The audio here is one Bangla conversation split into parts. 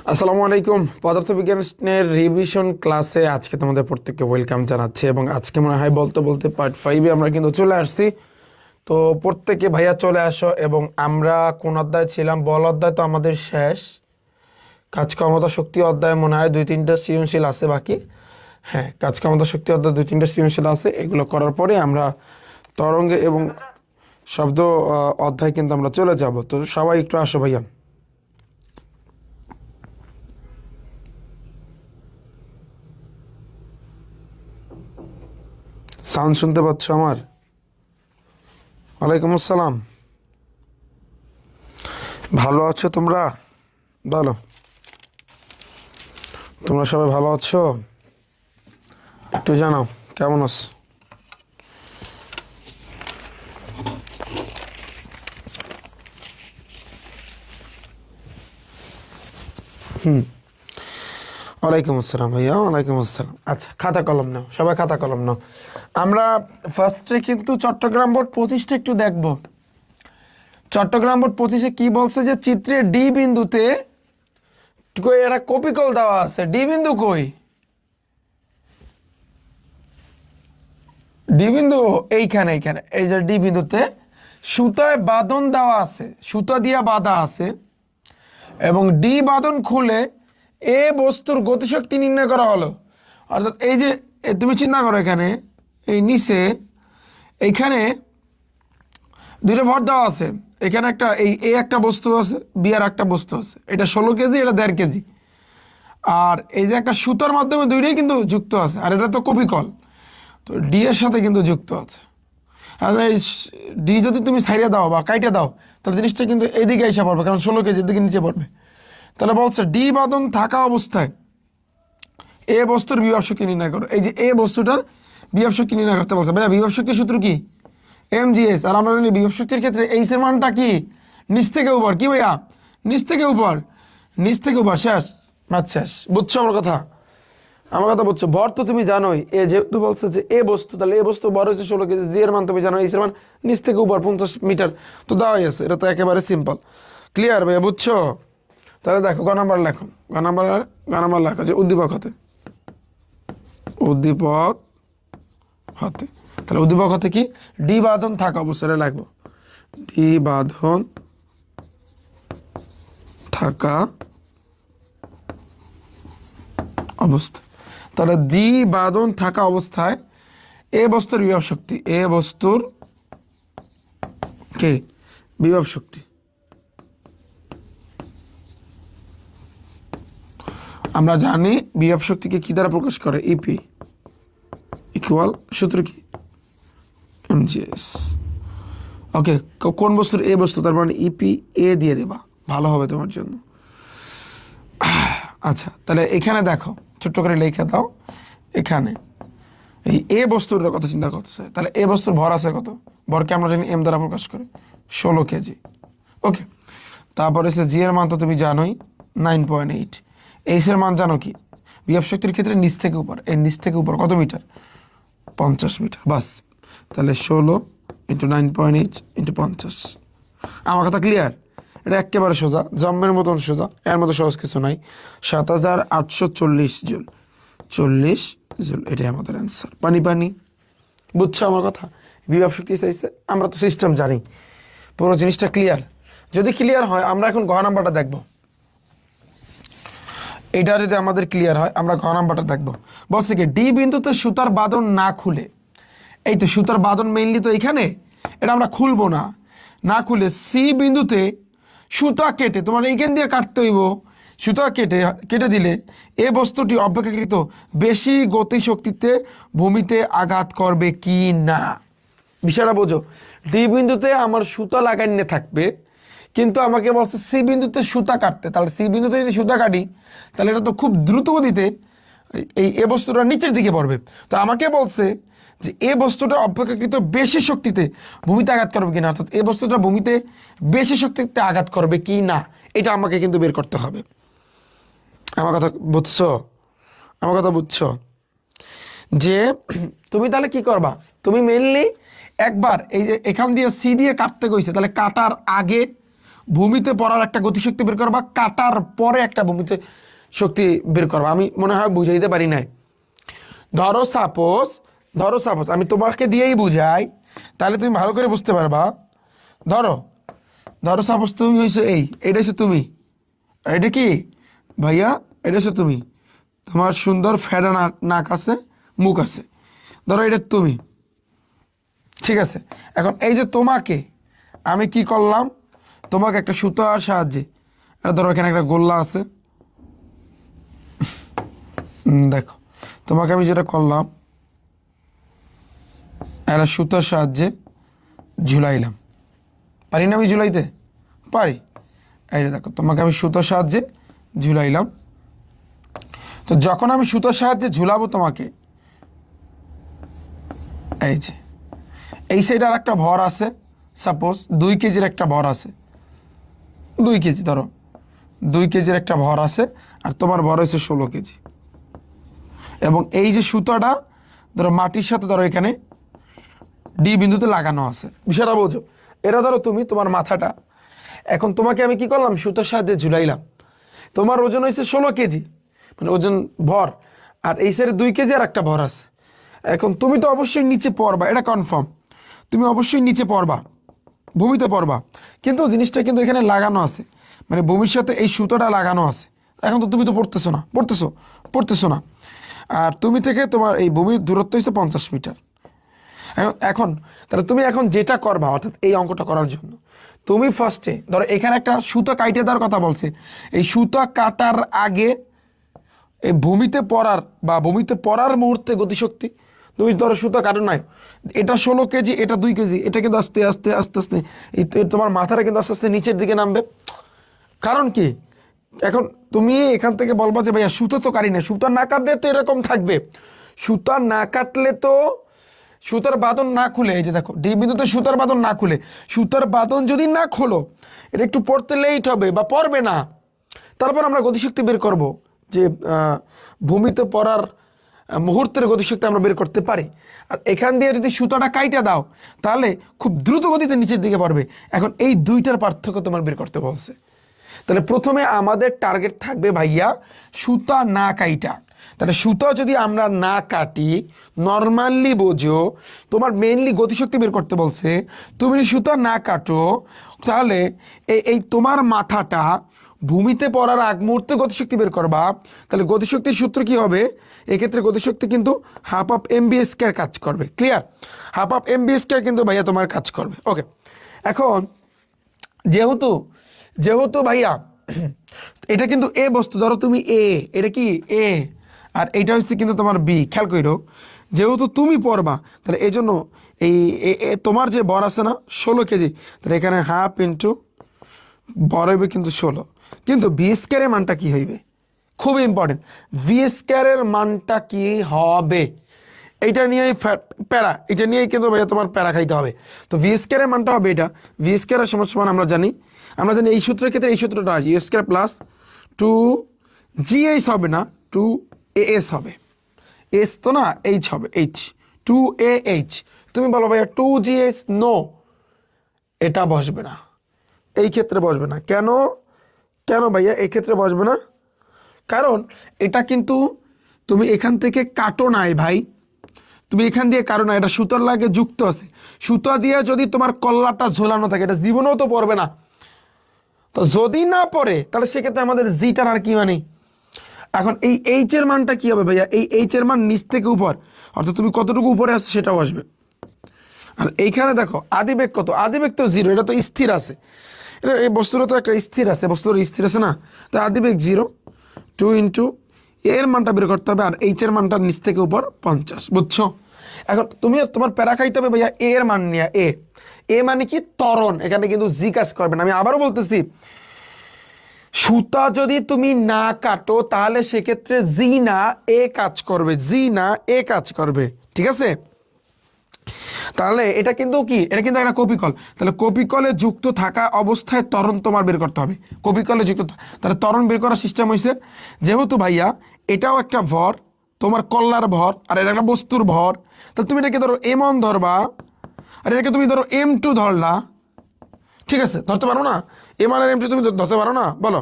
আসসালামু আলাইকুম। পদার্থবিজ্ঞানের রিভিশন ক্লাসে আজকে তোমাদের প্রত্যেককে ওয়েলকাম জানাচ্ছি এবং আজকে মনে হয় বলতে বলতে পার্ট 5-এ আমরা কিন্তু চলে আসছি। তো প্রত্যেকে ভাইয়া চলে আসো। এবং আমরা কোন অধ্যায় ছিলাম? বল অধ্যায় তো আমাদের শেষ। কাজ ক্ষমতা শক্তি অধ্যায় মনে হয় 2-3টা সৃজনশীল আছে বাকি। হ্যাঁ, কাজ ক্ষমতা শক্তি অধ্যায় 2-3টা সৃজনশীল আছে। এগুলো করার পরে আমরা তরঙ্গে এবং শব্দ অধ্যায় কিন্তু আমরা চলে যাব। তো সবাই একটু আসো ভাইয়া। সাউন্ড শুনতে পাচ্ছ আমার? ওয়ালাইকুম আসসালাম। ভালো আছো তোমরা? বলো, তোমরা সবাই ভালো আছো? একটু জানাও কেমন আছো। ওয়ালাইকুম আসসালাম ভাইয়া, ওয়ালাইকুম আসসালাম। আচ্ছা, খাতা কলম নাও, সবাই খাতা কলম নাও। আমরা ফার্স্টে কিন্তু চট্টগ্রাম বোর্ড 25টা একটু দেখব। চট্টগ্রাম বোর্ড 25-এ কি বলছে যে চিত্রে ডি বিন্দুতে কই একটা কপিকল দেওয়া আছে। ডি বিন্দু কই? ডি বিন্দু এইখানে, এইখানে এই যে ডি বিন্দুতে সুতায় বাঁধন দেওয়া আছে, সুতা দিয়া বাঁধা আছে এবং ডি বাঁধন খুলে এ বস্তুর গতিশক্তি নির্ণয় করা হলো। অর্থাৎ এই যে তুমি চিন্তা করো, এখানে এই নিচে এইখানে দুইটা ভর দেওয়া আছে। এখানে একটা এই একটা বস্তু আছে, বি আর একটা বস্তু আছে। এটা 16 কেজি, এটা 1.5 কেজি। আর এই যে একটা সুতার মাধ্যমে দুইটাই কিন্তু যুক্ত আছে, আর এটা তো কপিকল, তো ডি এর সাথে কিন্তু যুক্ত আছে। আর এই ডি যদি তুমি ছাইড়ে দাও বা কাইটে দাও, তাহলে জিনিসটা কিন্তু এদিকে এসে পড়বে, কারণ 16 কেজির দিকে নিচে পড়বে। তাহলে বলছে ডি বাঁধন থাকা অবস্থায় এ বস্তুর বিভব শক্তি নির্ণয় করো। এই যে এ বস্তুটার বিভব শক্তি নির্ণয় করতে বলছে। ভাইয়া বিভব শক্তির সূত্র কি? mgs। আর আমরা জানি বিভব শক্তির ক্ষেত্রে এইচ এর মানটা কি? নিচ থেকে উপর। কি ভাইয়া? নিচ থেকে উপর, নিচ থেকে উপর। শেষ, ম্যাথ শেষ। বুঝছো আমার কথা? আমার কথা বুঝছো? ভর তো তুমি জানোই, এ যেহেতু বলছে যে এ বস্তু, তাহলে এ বস্তু ভর হচ্ছে 16 কেজি। জি এর মান তুমি জানো, এইচ এর মান নিচ থেকে উপর 50 মিটার তো দেওয়াই আছে। এটা তো একেবারে সিম্পল। ক্লিয়ার ভাইয়া? বুঝছো? তাহলে দেখো গ নাম্বার লেখো, গ নাম্বার লেখো যে উদ্দীপক হতে, উদ্দীপক হতে। তাহলে উদ্দীপক হতে কি? ডি বাঁধন থাকা অবস্থায় লাগবো, ডি বাঁধন থাকা অবস্থা। তাহলে ডি বাঁধন থাকা অবস্থায় এ বস্তুর বিভব শক্তি, এ বস্তুর কে বিভব শক্তি আমরা জানি বিভব শক্তিকে কি দ্বারা প্রকাশ করে? ইপি ইকুয়াল, সূত্র কি? এমজিএস। ওকে, কোন বস্তুর? এ বস্তু, তার মানে ইপি এ দিয়ে দেবা, ভালো হবে তোমার জন্য। আচ্ছা, তাহলে এখানে দেখো, ছোট্ট করে লিখে দাও এখানে এই এ বস্তুর কথা চিন্তা করতেছে। তাহলে এ বস্তুর ভর আছে কত? ভরকে আমরা জানি এম দ্বারা প্রকাশ করে 16 কেজি। ওকে, তারপরে হচ্ছে জি এর মান তো তুমি জানোই 9.8। এইচ এর মান জানো কি? বিভব শক্তির ক্ষেত্রে নিচ থেকে উপর, এই নিচ থেকে উপর কত মিটার? 50 মিটার। বাস, তাহলে 16 ইন্টু 9.8 ইন্টু 50। আমার কথা ক্লিয়ার? এটা একেবারে সোজা, জম্মের মতন সোজা, এর মতো সহজ কিছু নাই। 7840 জুল, 40 জুল, এটাই আমাদের অ্যান্সার। পানি পানি। বুঝছো আমার কথা? বিভব শক্তি চাইছে, আমরা তো সিস্টেম জানি, পুরো জিনিসটা ক্লিয়ার। যদি ক্লিয়ার হয়, আমরা এখন ঘ নাম্বারটা দেখব। এটা যদি আমাদের ক্লিয়ার হয়, আমরা ঘ নাম্বারটা দেখব। বলছে কি ডি বিন্দুতে সুতার বাঁধন না খুলে, এই তো সুতার বাঁধন মেইনলি তো এখানে, এটা আমরা খুলবো না, না খুলে সি বিন্দুতে সুতা কেটে, তোমার এইখান দিয়ে কাটতে হইব, সুতা কেটে কেটে দিলে এ বস্তুটি অপেক্ষাকৃত বেশি গতিশক্তিতে ভূমিতে আঘাত করবে কি না। বিষয়টা বোঝো। ডি বিন্দুতে আমার সুতা লাগাইনে থাকবে, কিন্তু আমাকে বলছে সি বিন্দুতে সুতা কাটতে। তাহলে সি বিন্দুতে যদি সুতা কাটি, তাহলে এটা তো খুব দ্রুত গতিতে এই এ বস্তুটা নিচের দিকে পড়বে। তো আমাকে বলছে যে এ বস্তুটা অপেক্ষাকৃত বেশি শক্তিতে ভূমিতে আঘাত করবে কিনা, অর্থাৎ এ বস্তুটা ভূমিতে বেশি শক্তিতে আঘাত করবে কি না, এটা আমাকে কিন্তু বের করতে হবে। আমার কথা বুঝছো? আমার কথা বুঝছো? যে তুমি তাহলে কি করবা? তুমি মেইনলি একবার এই যে এখান দিয়ে সি দিয়ে কাটতে কইছে, তাহলে কাটার আগে ভূমিতে পড়ার একটা গতিশক্তি বের করবা, কাটার পরে একটা ভূমিতে শক্তি বের করবা। আমি মনে হয় বুঝাইতে পারি নাই। ধরো সাপোজ আমি তোমাকে দিয়েই বুঝাই, তাহলে তুমি ভালো করে বুঝতে পারবা। ধরো সাপোজ তুমি হয়েছো এটা হচ্ছে তুমি, এটা কি ভাইয়া, এটা হচ্ছে তুমি, তোমার সুন্দর ফেরা নাক আছে, মুখ আছে, ধরো এটা তুমি, ঠিক আছে। এখন এই যে তোমাকে আমি কি করলাম, তোমাকে একটা সুতার সাহায্যে, ধরো এখানে একটা গোল্লা আছে, দেখো তোমাকে আমি যেটা করলাম, একটা সুতার সাহায্যে ঝুলাইলাম। পারি না আমি ঝুলাইতে? পারি। এই দেখো তোমাকে আমি সুতার সাহায্যে ঝুলাইলাম। তো যখন আমি সুতার সাহায্যে ঝুলাবো তোমাকে, এই যে এই সাইডে আর একটা ভর আছে, সাপোজ 2 কেজির একটা ভর আছে, 2 কেজি, ধরো 2 কেজির একটা ভর আছে, আর তোমার ভর হয়েছে 16 কেজি। এবং এই যে সুতাটা ধরো মাটির সাথে ধরো এখানে ডি বিন্দুতে লাগানো আছে, বিষয়টা বোঝো। এটা ধরো তুমি, তোমার মাথাটা, এখন তোমাকে আমি কি করলাম, সুতার সাহায্যে ঝুলাইলাম। তোমার ওজন হয়েছে 16 কেজি, মানে ওজন ভর, আর এই সাইডে 2 কেজি আর একটা ভর আছে। এখন তুমি তো অবশ্যই নিচে পড়বা, এটা কনফার্ম, তুমি অবশ্যই নিচে পড়বা, ভূমিতে পড়বা, কিন্তু জিনিসটা কিন্তু এখানে লাগানো আছে, মানে ভূমির সাথে এই সুতোটা লাগানো আছে। এখন তো তুমি তো পড়তেছো না। আর তুমি থেকে তোমার এই ভূমির দূরত্ব হচ্ছে 50 মিটার। এখন তাহলে তুমি এখন যেটা করবা, অর্থাৎ এই অঙ্কটা করার জন্য তুমি ফার্স্টে ধরো এখানে একটা সুতো কাইটে দেওয়ার কথা বলছে, এই সুতো কাটার আগে এই ভূমিতে পড়ার মুহূর্তে গতিশক্তি, তুমি ধরো সুতো কাটো নাই, এটা 16 কেজি, এটা 2 কেজি, এটা কিন্তু আস্তে আস্তে তোমার মাথাটা কিন্তু আস্তে আস্তে নিচের দিকে নামবে। কারণ কি, এখন তুমি এখান থেকে বলবা যে ভাইয়া সুতো তো কাটি না, সুতো না কাটলে তো এরকম থাকবে, সুতো না কাটলে তো সুতার বাঁধন না খুলে, এই যে দেখো ডি বিন্দুতে সুতার বাঁধন না খুলে, সুতার বাঁধন যদি না খোলো, এটা একটু পড়তে লেট হবে বা পড়বে না। তারপর আমরা গতিশক্তি বের করব, যে ভূমিতে পড়ার মুহূর্তের গতিশক্তি আমরা বের করতে পারি। আর এখান দিয়ে যদি সুতাটা কাইটা দাও, তাহলে খুব দ্রুত গতিতে নিচের দিকে পড়বে। এখন এই দুইটার পার্থক্য তোমার বের করতে বলছে। তাহলে প্রথমে আমাদের টার্গেট থাকবে ভাইয়া সুতা না কাইটা। তাহলে সুতা যদি আমরা না কাটি, নর্মালি বোঝো, তোমার মেইনলি গতিশক্তি বের করতে বলছে, তুমি যদি সুতা না কাটো, তাহলে এই তোমার মাথাটা ভূমিতে পড়ার আগ মুহূর্তে গতিশক্তি বের করবা, তাহলে গতিশক্তির সূত্র কি হবে, এক্ষেত্রে গতিশক্তি কিন্তু ½ mv² কাজ করবে। ক্লিয়ার? ½ mv² কিন্তু ভাইয়া তোমার কাজ করবে। ওকে, এখন যেহেতু ভাইয়া এটা কিন্তু এ বস্তু, ধরো তুমি এ, এটা কি এ, আর এইটা হচ্ছে কিন্তু তোমার বি। খেয়াল করো, যেহেতু তুমি পড়বা, তাহলে এই জন্য এই তোমার যে বর আছে না 16 কেজি, তাহলে এখানে হাফ ইন্টু বর হইবে কিন্তু 16, কিন্তু v² এর মানটা কি হইবে, খুবই ইম্পর্টেন্ট, v² এর মানটা কি হবে, এইটা নিয়েই প্যারা, এটা নিয়েই কিন্তু ভাইয়া তোমার প্যারা খাইতে হবে। তো v² এর মানটা হবে এটা, v² এর সমান আমরা জানি এই সূত্রের ক্ষেত্রে এই সূত্রটা আছে, u² প্লাস 2gh হবে না, 2as হবে, এস তো না, এইচ হবে, এইচ 2ah। তুমি বলো ভাইয়া 2gh, নো, এটা বসবে না, এই ক্ষেত্রে বসবে না। কেন ভাইয়া এই ক্ষেত্রে বসবে না? কারণ এটা কিন্তু তুমি এখান থেকে কাটো নাই ভাই, তুমি এখান দিয়ে কারো না, এটা সুতার লাগে যুক্ত আছে, সুতা দিয়ে যদি তোমার কল্লাটা ঝোলানো থাকে, এটা জীবনেও তো পড়বে না। তো যদি না পড়ে, তাহলে সেক্ষেত্রে আমাদের জিটার আর কি মানে। এখন এই এইচ এর মানটা কি হবে ভাইয়া, এই এইচ এর মান নিচ থেকে উপর, অর্থাৎ তুমি কতটুকু উপরে আসছো সেটাও আসবে। আর এইখানে দেখো আদিবেগ কত, আদিবেগ তো 0, এটা তো স্থির আছে, এটা এই বস্তুটা তো একটা স্থির আছে, বস্তুটা স্থির আছে না, তো আদিবেগ 0, 2 ইন্টু এর মানটা বের করতে হবে, আর এইচ এর মানটা নিচ থেকে উপর 50, বুঝছো? এখন তুমি তোমার প্যারা খাইতে হবে ভাইয়া এ এর মান নিয়ে, এ মানে কি ত্বরণ, এখানে কিন্তু জি কাজ করবে না। আমি আবারও বলতেছি, সুতা যদি তুমি না কাটো, তাহলে সেক্ষেত্রে জি না এ কাজ করবে, ঠিক আছে? তাহলে এটা কিন্তু কি, এটা কিন্তু একটা কপিকল, তাহলে কপিকলে যুক্ত থাকা অবস্থায় ত্বরণ তোমার বের করতে হবে, কপিকলে যুক্ত, তাহলে ত্বরণ বের করার সিস্টেম হয়েছে, যেহেতু ভাইয়া এটাও একটা ভর, তোমার কল্লার ভর, আর এটা একটা বস্তুর ভর, তাহলে তুমি এটাকে ধরো m1 ধরবা, আর এটাকে তুমি ধরো m2 ধরলা, ঠিক আছে, ধরতে পারো না? M1 আর M2 তুমি ধরতে পারো না? বলো,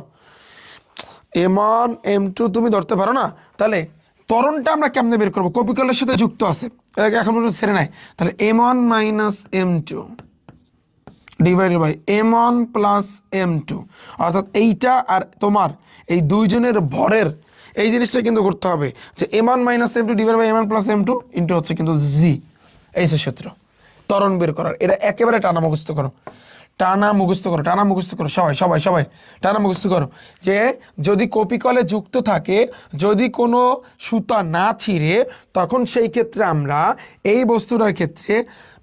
M1 M2 তুমি ধরতে পারো না? তাহলে ত্বরণটা আমরা কেমনে বের করবো? কপিকলের সাথে যুক্ত আছে, এখন পর্যন্ত ছেড়ে নাই। তাহলে M1 minus M2 divided by M1 plus M2, অর্থাৎ এইটা আর তোমার এই দুইজনের ভরের এই জিনিসটা কিন্তু করতে হবে যে M1 minus M2 divide by M1 plus M2 into হচ্ছে কিন্তু জি। এই যে সূত্র ত্বরণ বের করার, এটা একেবারে টানা মুখস্থ করো, টানা মুখস্থ করো, টানা মুখস্থ করো, সবাই সবাই সবাই টানা মুখস্থ করো যে যদি কপিকলে যুক্ত থাকে, যদি কোনো সুতা না ছিঁড়ে, তখন সেই ক্ষেত্রে আমরা এই বস্তুটার ক্ষেত্রে,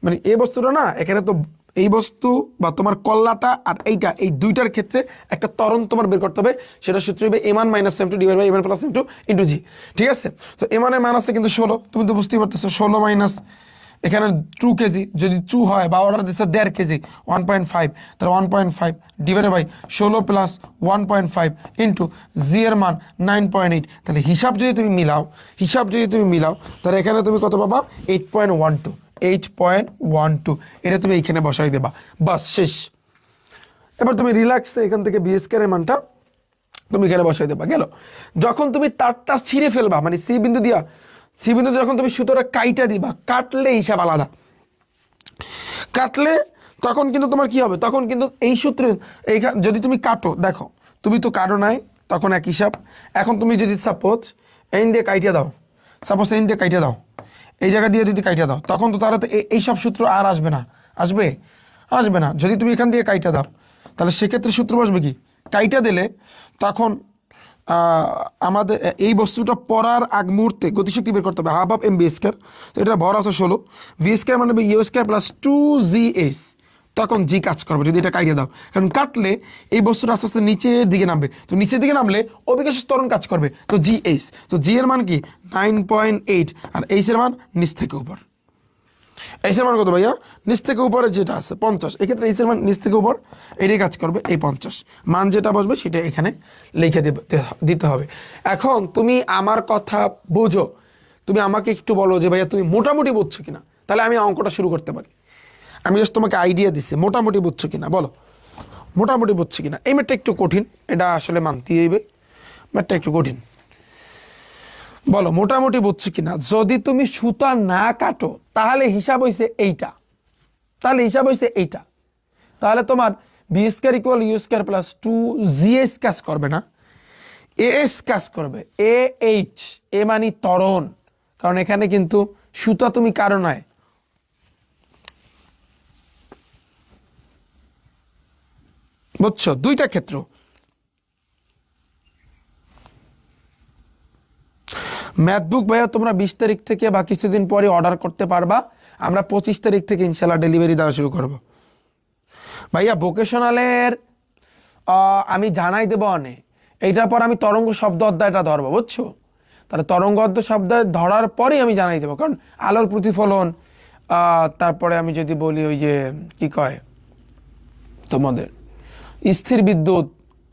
মানে এই বস্তুটা না, এখানে তো এই বস্তু বা তোমার কল্লাটা আর এইটা, এই দুইটার ক্ষেত্রে একটা ত্বরণ তোমার বের করতে হবে। সেটা সূত্র হবে M1 minus M2 divide by M1 plus M2 into g. ঠিক আছে, তো M1 এর মান আছে কিন্তু 16, তুমি তো বুঝতেই পারতেছো, 16 মাইনাস এখানে 2 কেজি, যদি 2 হয় বা অর্ডার দিচ্ছে 1.5 কেজি 1.5, তাহলে 1.5 ডিভাইড বাই 16 প্লাস 1.5 ইন্টু জি এর মান 9.8। তাহলে হিসাব যদি তুমি মিলাও, তাহলে এখানে তুমি কত পাবা? 8.12, 8.12, এটা তুমি এইখানে বসাই দেবা, বাস শেষ। এবার তুমি রিল্যাক্সে এখান থেকে বি স্কয়ারের মানটা তুমি এখানে বসাই দেবা, গেল। যখন তুমি তারটা ছিঁড়ে ফেলবা, মানে সি বিন্দু যখন তুমি সুতোটা কাইটা দিবা, কাটলে হিসাব আলাদা, কাটলে তখন কিন্তু তোমার কি হবে? তখন কিন্তু এই সূত্রে এইখানে যদি তুমি কাটো, দেখো তুমি তো কাটো নাই, তখন এক হিসাব। এখন তুমি যদি সাপোজ এইন দিয়ে কাইটা দাও, এই জায়গা দিয়ে যদি কাইটা দাও, তখন তো তারা তো এইসব সূত্র আর আসবে না। যদি তুমি এখান দিয়ে কাইটা দাও, তাহলে সেক্ষেত্রে সূত্র বসবে কি? কাইটা দিলে তখন আমাদের এই বস্তুটা পড়ার আগ মুহূর্তে গতিশক্তি বের করতে হবে, half of M B square. তো এটা ভর আছে 16, ভি স্কয়ার মানে ইউ স্কয়ার প্লাস 2GS, তখন জি কাজ করবে যদি এটা কাটিয়ে দাও, কারণ কাটলে এই বস্তুটা আস্তে আস্তে নিচের দিকে নামবে, তো নিচের দিকে নামলে অবিকাশ ত্বরণ কাজ করবে, তো GH, তো জি এর মান কি 9.8, আর এইচ এর মান নিচ থেকে উপর। এইচ এর মান কত ভাইয়া? নিচ থেকে উপরে যেটা আছে 50, এক্ষেত্রে এইচ এর মান নিচ থেকে উপর, এটাই কাজ করবে, এই 50 মান যেটা বসবে সেটা এখানে লিখে দিতে হবে। এখন তুমি আমার কথা বোঝো, তুমি আমাকে একটু বলো যে ভাইয়া তুমি মোটামুটি বুঝছো কিনা, তাহলে আমি অঙ্কটা শুরু করতে পারি। আমি জাস্ট তোমাকে আইডিয়া দিচ্ছি, মোটামুটি বুঝছো কিনা বলো, মোটামুটি বুঝছো কিনা। এই ম্যাথটা একটু কঠিন, এটা আসলে মানতেই হইবে, ম্যাথটা একটু কঠিন। বলো মোটামুটি বুঝছো কিনা। যদি তুমি সুতা না কাটো, তাহলে হিসাব হইছে এইটা, তাহলে তোমার v square equal u square plus 2GS কাজ করবে না, এস কাজ করবে, AH, এ মানে ত্বরণ, কারণ এখানে কিন্তু সুতা তুমি কারো নয়। বুঝছো? দুইটা ক্ষেত্র। ম্যাথবুক ভাইয়া তোমরা 20 তারিখ থেকে বা কিছুদিন পরে অর্ডার করতে পারবা, আমরা 25 তারিখ থেকে ইনশাল্লাহ ডেলিভারি দেওয়া শুরু করব। ভাইয়া ভোকেশনালের আমি জানাই দেবো অনেক, এইটার পর আমি তরঙ্গ শব্দ অধ্যায়টা ধরবো, বুঝছো? তাহলে তরঙ্গ শব্দ ধরার পরেই আমি জানাই দেবো, কারণ আলোর প্রতিফলন, তারপরে আমি যদি বলি ওই যে কি কয় তোমাদের স্থির বিদ্যুৎ,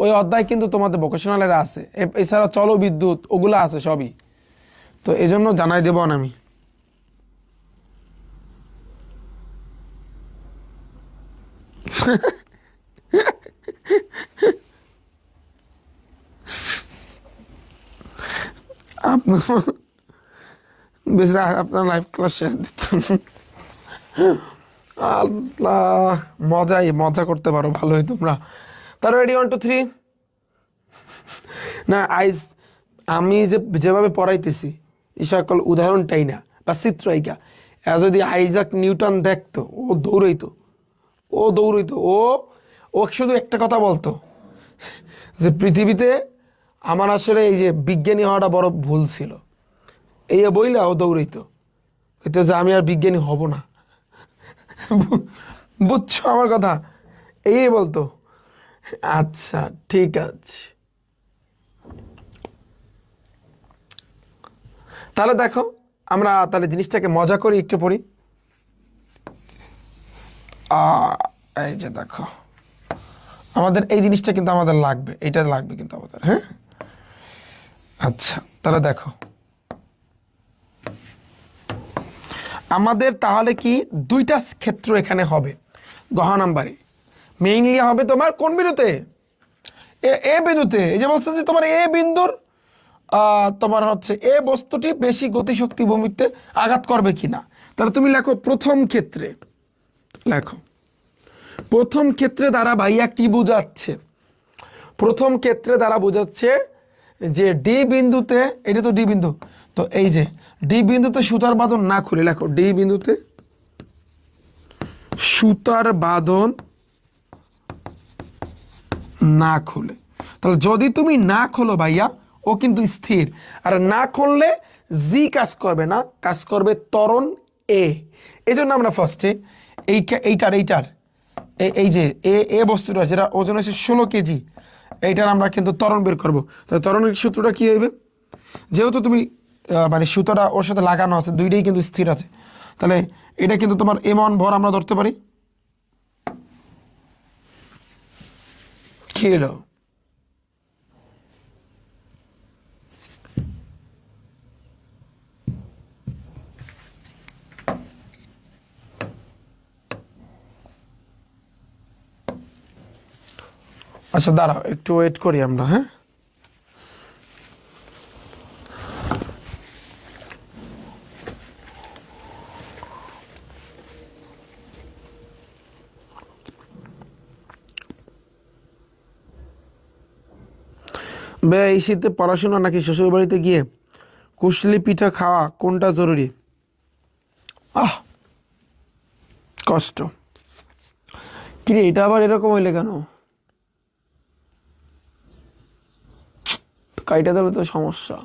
ওই অধ্যায় কিন্তু তোমাদের ভোকেশনালের আছে, এছাড়া চলো বিদ্যুৎ, ওগুলো আছে সবই, তো এই জন্য জানাই দেবো না আমি। আপনার লাইভ ক্লাস শেয়ার দিতেন, আল্লাহ মজা করতে পারো, ভালোই তোমরা। তার রেডি 1 2 3 না, আমি যেভাবে পড়াইতেছি এই সকল উদাহরণটাই না বা চিত্রাইকা, যদি আইজাক নিউটন দেখতো, ও দৌড়াইতো, ও শুধু একটা কথা বলতো যে পৃথিবীতে আমার আসলে এই যে বিজ্ঞানী হওয়াটা বড় ভুল ছিল, এই বইলা ও দৌড়াইতো, যে আমি আর বিজ্ঞানী হব না। বুঝছো আমার কথা? এই বলতো। আচ্ছা ঠিক আছে, তাহলে দেখো আমরা তাহলে জিনিসটাকে মজা করি, একটু পড়ি। এই যে দেখো, আমাদের এই জিনিসটা কিন্তু আমাদের লাগবে, এটা লাগবে কিন্তু আমাদের, হ্যাঁ। আচ্ছা তাহলে দেখো আমাদের তাহলে কি দুইটা ক্ষেত্র এখানে হবে, গহা নাম্বারে মেইনলি হবে তোমার কোন বিন্দুতে, এ বিন্দুতে। এই যে বলছে যে তোমার এ বিন্দুর তোমার হচ্ছে এ বস্তুটি বেশি গতিশক্তি ভূমিতে আঘাত করবে কিনা। তাহলে তুমি লেখো প্রথম ক্ষেত্রে, লেখো প্রথম ক্ষেত্রে দ্বারা ভাইয়া কি বোঝাচ্ছে, প্রথম ক্ষেত্রে দ্বারা বোঝাচ্ছে যে ডি বিন্দুতে, এটা তো ডি বিন্দু, তো এই যে ডি বিন্দুতে সুতার বাঁধন না খুলে, লেখো ডি বিন্দুতে সুতার বাঁধন না খুলে। তাহলে যদি তুমি না খোলো ভাইয়া, ও কিন্তু স্থির, আর না খুললে জি কাজ করবে না, কাজ করবে ত্বরণ এ। এই জন্য আমরা ফার্স্টে এইটার এই যে এ বস্তুটা যেটা ওজন হচ্ছে 16 কেজি, এইটার আমরা কিন্তু ত্বরণ বের করবো। তাহলে ত্বরণের সূত্রটা কি হইবে, যেহেতু তুমি মানে সুতোটা ওর সাথে লাগানো আছে, দুইটাই কিন্তু স্থির আছে, তাহলে এটা কিন্তু তোমার এমন ভর আমরা ধরতে পারি। কি হলো, আচ্ছা দাঁড়াও একটু ওয়েট করি আমরা, হ্যাঁ। বে এই শীতে পড়াশোনা নাকি শ্বশুর বাড়িতে গিয়ে কুশলি পিঠা খাওয়া, কোনটা জরুরি? আহ কষ্ট, কিরে এটা আবার এরকম হইলে কেন, কাইটা দিলে তো সমস্যা।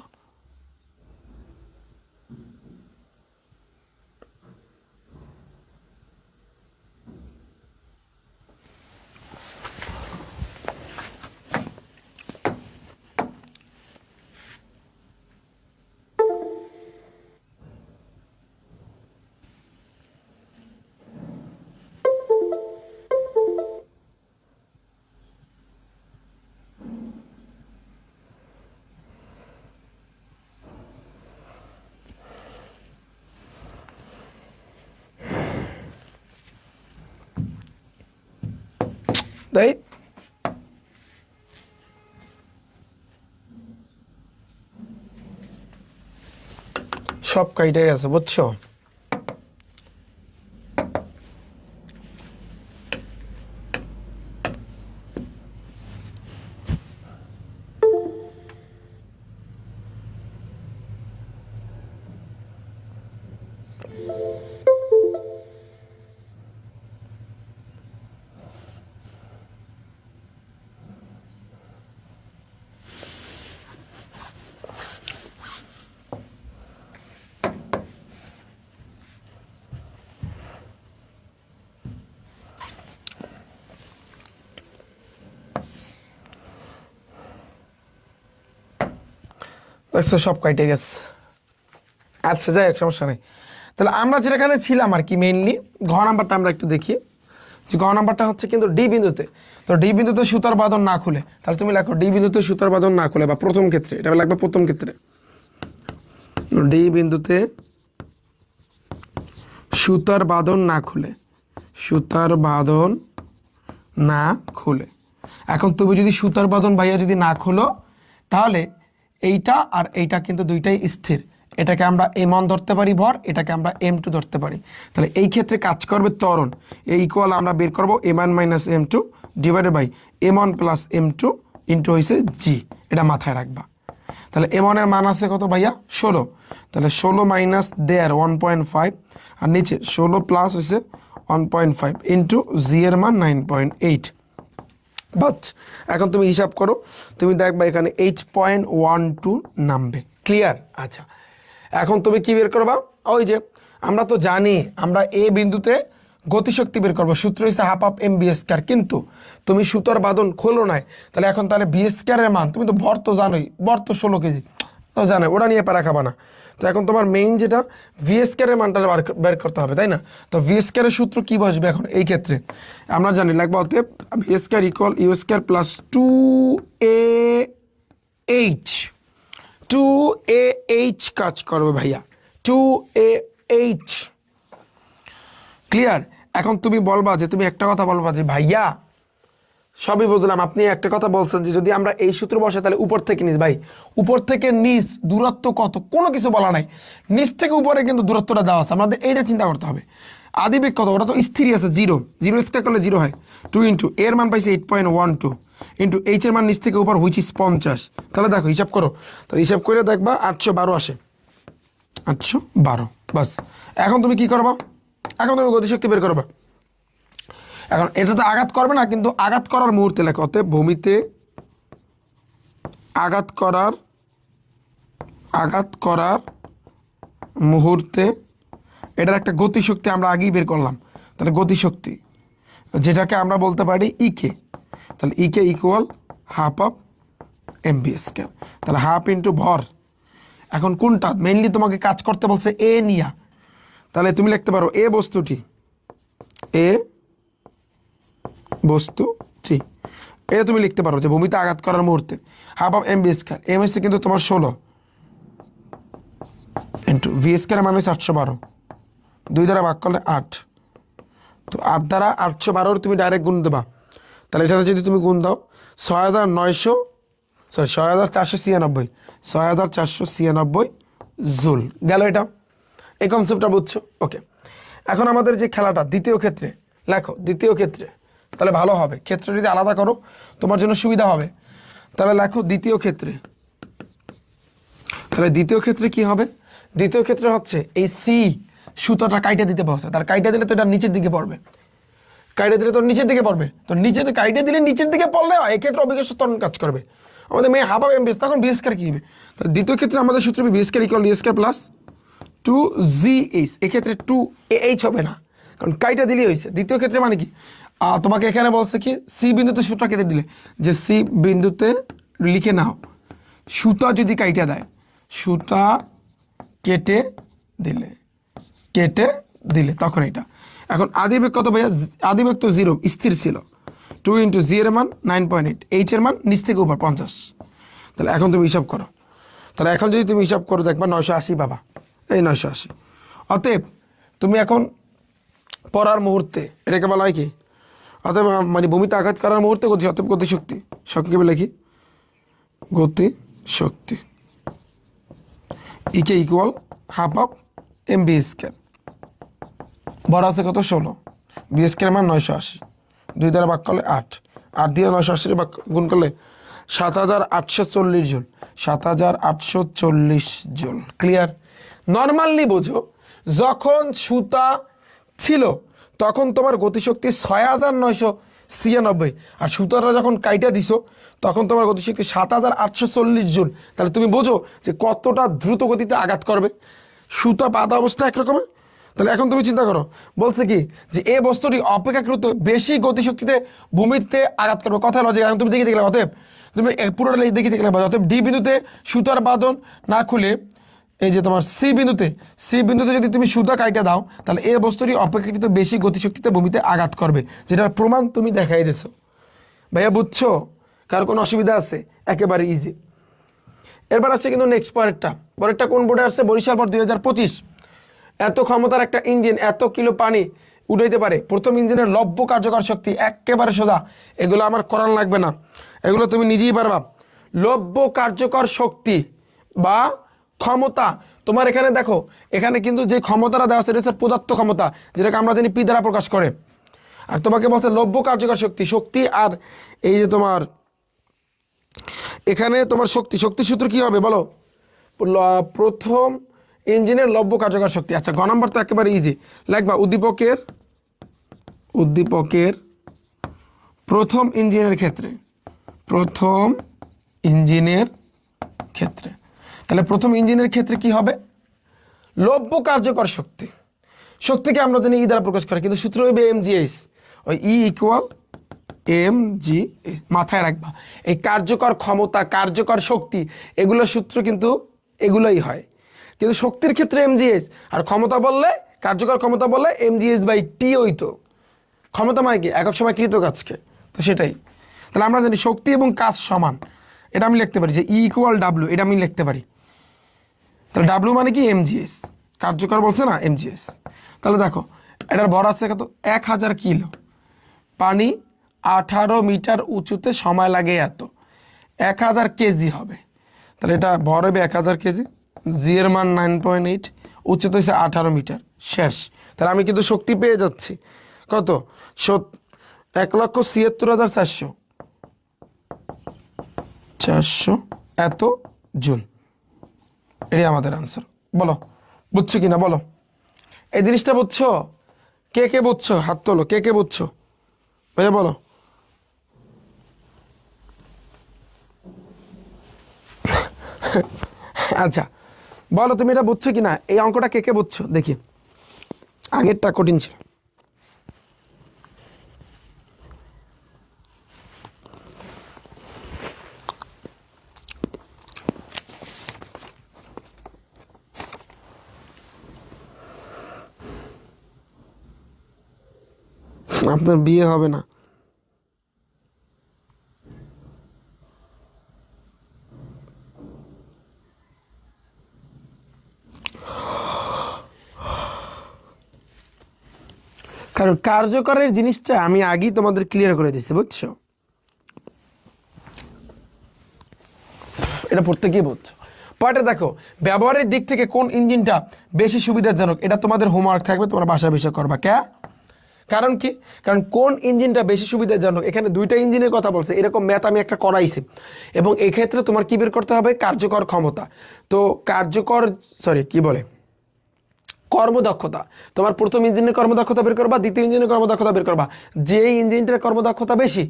তাই সব কাইটাই আছে বুঝছো। দেখছো সব কাইটে গেছে। আচ্ছা যাই হোক, সমস্যা নেই। তাহলে আমরা যেখানে ছিলাম আর কি, মেইনলি ঘ নাম্বারটা আমরা একটু দেখি, যে ঘ নাম্বারটা হচ্ছে কিন্তু ডি বিন্দুতে। তো ডি বিন্দুতে সুতার বাঁধন না খুলে, তাহলে তুমি লেখো ডি বিন্দুতে সুতার বাঁধন না খুলে, বা প্রথম ক্ষেত্রে এটা লাগবে প্রথম ক্ষেত্রে, ডি বিন্দুতে সুতার বাঁধন না খুলে, সুতার বাঁধন না খুলে। এখন তুমি যদি সুতার বাঁধন ভাইয়া যদি না খোলো, তাহলে এইটা আর এইটা কিন্তু দুইটাই স্থির। এটাকে আমরা M1 ধরতে পারি ভর, এটাকে আমরা M2 ধরতে পারি। তাহলে এই ক্ষেত্রে কাজ করবে ত্বরণ, এই ইকুয়াল আমরা বের করবো M1 minus M2 divided by M1 plus M2 into হয়েছে জি। এটা মাথায় রাখবা। তাহলে M1 এর মান আছে কত ভাইয়া, 16। তাহলে 16 মাইনাস দেয়ার 1.5, আর নিচে 16 প্লাস হয়েছে 1.5 ইন্টু জি এর মান 9.8। বাট এখন তুমি হিসাব করো, তুমি দেখবা এখানে 8.12 নামবে। ক্লিয়ার? আচ্ছা, এখন তুমি কি বের করবা, ওই যে আমরা তো জানি আমরা এ বিন্দুতে গতিশক্তি বের করবো, সূত্র হচ্ছে half of M B square, কিন্তু তুমি সুতার বাঁধন খোলো নাই। তাহলে এখন তাহলে বি স্কয়ারের মান, তুমি তো ভর তো জানোই, ভর তো 16 কেজি, তো জানো, ওটা নিয়ে পারা খাবা না। তো এখন তোমার মেইন যেটা ভি স্কয়ারের মানটা বের করতে হবে, তাই না? তো ভি স্কয়ারের সূত্র কি বসবে এখন এই ক্ষেত্রে, আমরা জানি লাগবে অতএব v square equal u square plus 2AH, 2AH কাজ করবে ভাইয়া, 2AH। ক্লিয়ার? এখন তুমি বলবা যে, তুমি একটা কথা বলবা যে ভাইয়া সবই বুঝলাম। আপনি একটা কথা বলছেন যে যদি আমরা এই সূত্র বসাই তাহলে উপর থেকে নিচ, ভাই উপর থেকে নিচ দূরত্ব কত কোনো কিছু বলা নাই, নিচ থেকে উপরে কিন্তু দূরত্বটা দেওয়া আছে, আমাদের এইটা চিন্তা করতে হবে। আদিবেগ কত, ওটা তো স্থিরই আছে, জিরো, জিরো স্কয়ার করলে জিরো হয়, 2 ইন্টু এর মান পাইছে 8.12 ইন্টু এইচ এর মান নিচ থেকে উপর হুইচ ইজ 50। তাহলে দেখো হিসাব করো, তাহলে হিসাব করে দেখবা 812 আসে, 812। বাস, এখন তুমি কি করবা, এখন তুমি গতিশক্তি বের করবা। এখন এটা তো আঘাত করবে না, কিন্তু আঘাত করার মুহূর্তে লেখা, অতএব ভূমিতে আঘাত করার মুহূর্তে এটার একটা গতিশক্তি আমরা আগেই বের করলাম। তাহলে গতিশক্তি যেটাকে আমরা বলতে পারি ইকে, তাহলে E K equal half of MB square, তাহলে হাফ ইন্টু ভর। এখন কোনটা মেইনলি তোমাকে কাজ করতে বলছে, এ নিয়া, তাহলে তুমি লিখতে পারো এ বস্তুটি, এ বস্তুটি, এটা তুমি লিখতে পারো যে ভূমিতে আঘাত করার মুহূর্তে half of MB square, m এসে কিন্তু তোমার 16 ইন্টু ভি স্কয়ার মানে 812, 2 দ্বারা ভাগ করলে 8, তো 8 দ্বারা 812 তুমি ডাইরেক্ট গুণ দেবা। তাহলে এটা যদি তুমি গুণ দাও 6496 জুল গেল। এটা এই কনসেপ্টটা বুঝছো? ওকে, এখন আমাদের যে খেলাটা দ্বিতীয় ক্ষেত্রে লেখো, দ্বিতীয় ক্ষেত্রে তাহলে ভালো হবে, ক্ষেত্র যদি আলাদা করো তোমার জন্য সুবিধা হবে। তাহলে লেখো দ্বিতীয় ক্ষেত্রে, তাহলে দ্বিতীয় ক্ষেত্রে কি হবে, দ্বিতীয় ক্ষেত্রে হচ্ছে এই সি সুতাটা কাইটে দিতে বলছে, তার কাইটে দিলে তো এটা নিচের দিকে পড়বে, কাইটে দিলে তো নিচের দিকে পড়বে, তো নিচেতে কাইটে দিলে নিচের দিকে পড়লে এক্ষেত্রে অভিজ্ঞতা ত্বরণ কাজ করবে, আমাদের মেয়ে হাফ অফ এম বিএস, তখন বিএস কি হবে, তো দ্বিতীয় ক্ষেত্রে আমাদের সূত্র BS equal D square plus 2GH, এক্ষেত্রে 2AH হবে না, কারণ কাইটা দিলেই হয়েছে। দ্বিতীয় ক্ষেত্রে মানে কি, তোমাকে এখানে বলছে কি সি বিন্দুতে সুতা কেটে দিলে, যে সি বিন্দুতে লিখে নাও সুতা যদি কাইটা দেয়, সুতা কেটে দিলে তখন এটা। এখন আদিবেগ কত ভাইয়া, আদিবেগ তো 0 স্থির ছিল, 2 ইন্টু জি এর মান 9.8, এইচ এর মান নিচ থেকে উপর 50। তাহলে এখন তুমি হিসাব করো, তাহলে এখন যদি তুমি হিসাব করো দেখবা 980 পাবা, এই 980। অতএব তুমি এখন পড়ার মুহূর্তে এটাকে বলা হয় কি, অতএব মানে ভূমিতে আঘাত করার মুহূর্তে গতি, অতএব গতিশক্তি সংক্ষেপে লিখি গতিশক্তি E K equal half of M B square, বড় আছে কত 16, বি স্কয়ার মান 980, 2 দ্বারা ভাগ করলে 8, 8 দিয়ে 980 গুণ করলে 7840 জুল, 7840 জুল। ক্লিয়ার? নর্মালি বোঝো, যখন সুতা ছিল তখন তোমার গতিশক্তি 6996, আর সুতাটা যখন কাইটা দিছো তখন তোমার গতিশক্তি 7840 জুল। তাহলে তুমি বোঝো যে কতটা দ্রুত গতিতে আঘাত করবে, সুতা বাঁধা অবস্থা একরকমের। তাহলে এখন তুমি চিন্তা করো, বলছে কি যে এই বস্তুটি অপেক্ষাকৃত বেশি গতিশক্তিতে ভূমিতে আঘাত করবে, কথা লজিক। এখন তুমি দেখে দেখলে, অতএব তুমি পুরোটা দেখে দেখলে, অতএব ডি বিন্দুতে সুতার বাঁধন না খুলে এই যে তোমার সি বিন্দুতে যদি তুমি সুতা কাইটা দাও, তাহলে এই বস্তুটি অপেক্ষাকৃত বেশি গতিশক্তিতে ভূমিতে আঘাত করবে, যেটার প্রমাণ তুমি দেখাই দিছো। ভাইয়া বুঝছো? কার কোনো অসুবিধা আছে? একেবারে ইজি। এরপর আসছে কিন্তু নেক্সট পরেরটা কোন বোর্ডে আসছে, বরিশাল বোর্ড 2025। এত ক্ষমতার একটা ইঞ্জিন এত কিলো পানি উঠাইতে পারে, প্রথম ইঞ্জিনের লব্য কার্যকর শক্তি একেবারে সোজা, এগুলো আমার করার লাগবে না, এগুলো তুমি নিজেই পারবা। লব্য কার্যকর শক্তি বা ক্ষমতা, তোমার এখানে দেখো, এখানে কিন্তু যে ক্ষমতাটা দেওয়া আছে এটা হচ্ছে পদার্থ ক্ষমতা, যেটাকে আমরা জানি পি দ্বারা প্রকাশ করে। আর তোমাকে বলছে লব্য কার্যকর শক্তি, আর এই যে তোমার এখানে তোমার শক্তি সূত্র কি হবে বলো, প্রথম ইঞ্জিনের লব্য কার্যকর শক্তি। আচ্ছা, গ নম্বর তো একেবারে ইজি, লাগবা উদ্দীপকের প্রথম ইঞ্জিনের ক্ষেত্রে, তাহলে প্রথম ইঞ্জিনের ক্ষেত্রে কি হবে, লব্য কার্যকর শক্তিকে আমরা জানি ই দ্বারা প্রকাশ করে, কিন্তু সূত্র হবে এমজিএস, ওই ই ইকুয়াল এমজি। মাথায় রাখবা, এই কার্যকর ক্ষমতা কার্যকর শক্তি এগুলোর সূত্র কিন্তু এগুলোই হয়, কিন্তু শক্তির ক্ষেত্রে এমজিএস, আর ক্ষমতা বললে কার্যকর ক্ষমতা বললে এমজিএস বাই টি হইতো। ক্ষমতা মানে কি, একক সময় কৃত কাজকে, তো সেটাই। তাহলে আমরা জানি শক্তি এবং কাজ সমান, এটা আমি লিখতে পারি যে ই ইকুয়াল ডাব্লিউ, এটা আমি লিখতে পারি। তাহলে ডাব্লিউ মানে কি এমজিএস, কার্যকর বলছে না এমজিএস। তাহলে দেখো এটার ভর আছে কত, 1000 কিলো, পানি 18 মিটার উঁচুতে সময় লাগে এত, 1000 কেজি হবে। তাহলে এটা ভর হবে 1000 কেজি, জি এর মান 9.8, উচ্চতা হচ্ছে 18 মিটার। শেষ। তাহলে আমি কিন্তু শক্তি পেয়ে যাচ্ছি কত, 1,77,400 এত জুল। এটাই আমাদের আনসার। বলো বুঝছো কিনা বলো, এই জিনিসটা বুঝছো? কে কে বুঝছো হাত তোলো, কে কে বুঝছো ভাইয়া বলো। আচ্ছা বলো তুমি এটা বুঝছো কিনা, এই অঙ্কটা কে কে বুঝছো দেখি। আগেরটা কঠিন ছিল। আপনার বিয়ে হবে না। কারণ কার্যকরের জিনিসটা আমি আগেই তোমাদের ক্লিয়ার করে দিচ্ছি, বুঝছো? এটা প্রত্যেকেই বুঝছো। পরে দেখো ব্যবহারের দিক থেকে কোন ইঞ্জিনটা বেশি সুবিধাজনক, এটা তোমাদের হোমওয়ার্ক থাকবে, তোমরা বাসা বিষয় করবা। কারণ কি, কারণ কোন ইঞ্জিনটা বেশি সুবিধাজনক, এখানে দুইটা ইঞ্জিনের কথা বলছে, এরকম ম্যাথ আমি একটা করাইছি। এবং এই ক্ষেত্রে তোমার কি বের করতে হবে, কার্যকর ক্ষমতা। তো কর্মদক্ষতা, তোমার প্রথম ইঞ্জিনের কর্মদক্ষতা বের করবা, দ্বিতীয় ইঞ্জিনের কর্মদক্ষতা বের করবা, যে ইঞ্জিনটার কর্মদক্ষতা বেশি।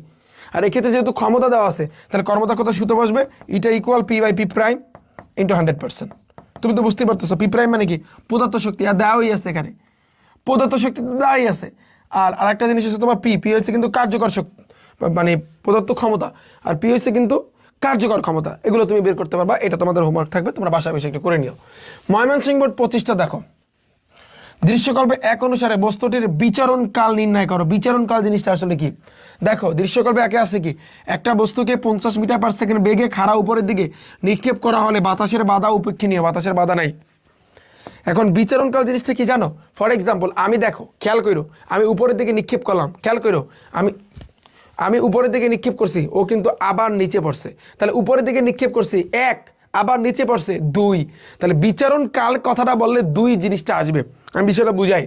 আর এক্ষেত্রে যেহেতু ক্ষমতা দেওয়া আছে, তাহলে কর্মদক্ষতা সূত্র বসবে এটা ইকুয়াল P/P প্রাইম ইন্টু 100%। তুমি তো বুঝতেই পারতেছো পি প্রাইম মানে কি, পদার্থ শক্তি, আর দেওয়াই আছে এখানে, পদার্থ শক্তি তো দেওয়াই আছে। আর আরেকটা জিনিস হচ্ছে তোমার পি হচ্ছে কিন্তু কার্যকর শক্তি, মানে পদার্থ ক্ষমতা, আর পি হচ্ছে কিন্তু কার্যকর ক্ষমতা। এগুলো তুমি বের করতে পারবা, এটা তোমাদের হোমওয়ার্ক থাকবে, তোমরা বাসায় বসে একটু করে নিও। ময়মনসিংহ বোর্ড 25টা দেখো, দৃশ্যকল্পে 1 অনুসারে বস্তুটির বিচরণ কাল নির্ণয় করো। বিচরণ কাল জিনিসটা আসলে কি দেখো, দৃশ্যকল্পে 1 আছে কি, একটা বস্তুকে 50 মিটার পার সেকেন্ড বেগে খাড়া উপরের দিকে নিক্ষেপ করা হলে বাতাসের বাধা উপেক্ষণীয়, বাতাসের বাধা নাই। এখন বিচরণ কাল জিনিসটা কি জানো? ফর এক্সাম্পল আমি দেখো, খেয়াল করো, আমি উপরের দিকে নিক্ষেপ করলাম, খেয়াল করো, আমি উপরের দিকে নিক্ষেপ করছি, ও কিন্তু আবার নিচে পড়ছে। তাহলে উপরের দিকে নিক্ষেপ করছি 1, আবার নিচে পড়ছে 2। তাহলে বিচরণ কাল কথাটা বললে 2 জিনিসটা আসবে। আমি বিষয়টা বুঝাই।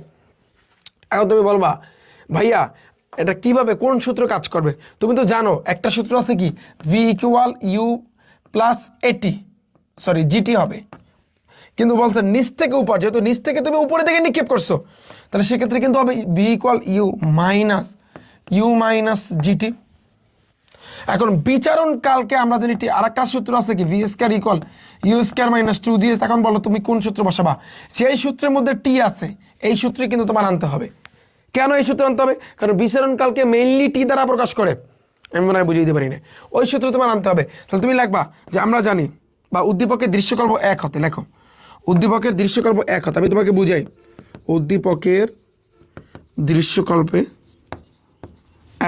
এখন তুমি বলবা ভাইয়া এটা কিভাবে, কোন সূত্র কাজ করবে? তুমি তো জানো একটা সূত্র আছে কি, V = U + AT, sorry GT হবে। কিন্তু বলছে নিচ থেকে উপর, যেহেতু নিচ থেকে তুমি উপরে দিকে নিক্ষেপ করছো, তাহলে সেক্ষেত্রে কিন্তু হবে V = U - GT। এখন বিচারণ কালকে আমরা জানি আরেকটা সূত্র আছে কি, V² = U² - 2GS। এখন বলো তুমি কোন সূত্র বসাবা? সেই সূত্রের মধ্যে টি আছে, এই সূত্রে কিন্তু তোমার আনতে হবে। কেন এই সূত্র আনতে হবে? কারণ বিচারণ কালকে মেইনলি টি দ্বারা প্রকাশ করে, আমি মনে হয় বুঝিয়ে দিতে পারি না, ওই সূত্র তোমার আনতে হবে। তাহলে তুমি লিখবা যে আমরা জানি, বা উদ্দীপকের দৃশ্যকল্প 1 হতে, লেখো উদ্দীপকের দৃশ্যকল্প 1 হতে। আমি তোমাকে বুঝাই, উদ্দীপকের দৃশ্যকল্পে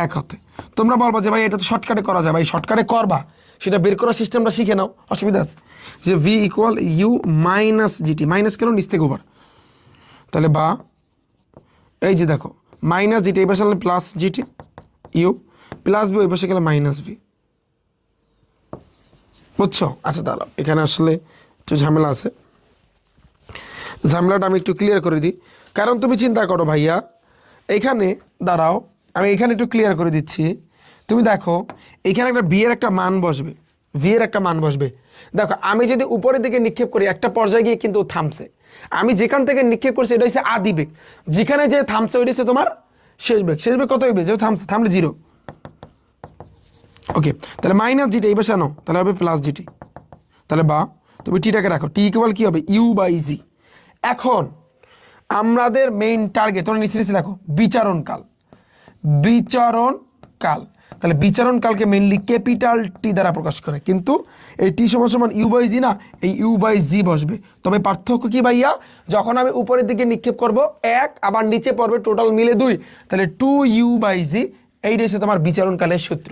1 হতে। তোমরা বলবা যে ভাই এটা তো শর্টকাটে করা যায়, ভাই শর্টকাটে করবা, সেটা বের করার সিস্টেমটা শিখে নাও, অসুবিধা আছে। যে V = U - GT, মাইনাস কেন, নিচ থেকে উপর। তাহলে বা এই যে দেখো -GT এই পাশে +GT, U +B ওই পাশে গেলে -V, বুঝছো? আচ্ছা দাঁড়াও, এখানে আসলে একটু ঝামেলা আছে, ঝামেলাটা আমি একটু ক্লিয়ার করে দিই। কারণ তুমি চিন্তা করো ভাইয়া, এখানে দাঁড়াও, আমি এখানে একটু ক্লিয়ার করে দিচ্ছি। তুমি দেখো এখানে একটা V এর একটা মান বসবে, V এর একটা মান বসবে। দেখো আমি যদি উপরের দিকে নিক্ষেপ করি, একটা পর্যায়ে গিয়ে কিন্তু থামছে। আমি যেখান থেকে নিক্ষেপ করছি এটা হচ্ছে আদি বেগ, যেখানে যে থামছে ওইটা হচ্ছে তোমার শেষ বেগ। শেষ বেগ কত হইবে? যে থামছে, থামলে 0। ওকে, তাহলে -GT এই পাশে আনো, তাহলে হবে +GT। তাহলে বা তুমি টিটাকে রাখো, টি ইকুয়াল কি হবে, U/G। এখন আমাদের মেইন টার্গেট, তোমরা নিচে নিচে দেখো বিচারণ কাল, বিচারণ কাল। তাহলে বিচারণ কালকে মেইনলি ক্যাপিটাল টি দ্বারা প্রকাশ করে, কিন্তু এই টি সমান U/G না, এই U/G বসবে। তবে পার্থক্য কি ভাইয়া, যখন আমি উপরের দিকে নিক্ষেপ করব 1, আবার নিচে পড়বে, টোটাল মিলে 2, তাহলে 2U/G। এইটা হচ্ছে তোমার বিচারণ কালের সূত্র।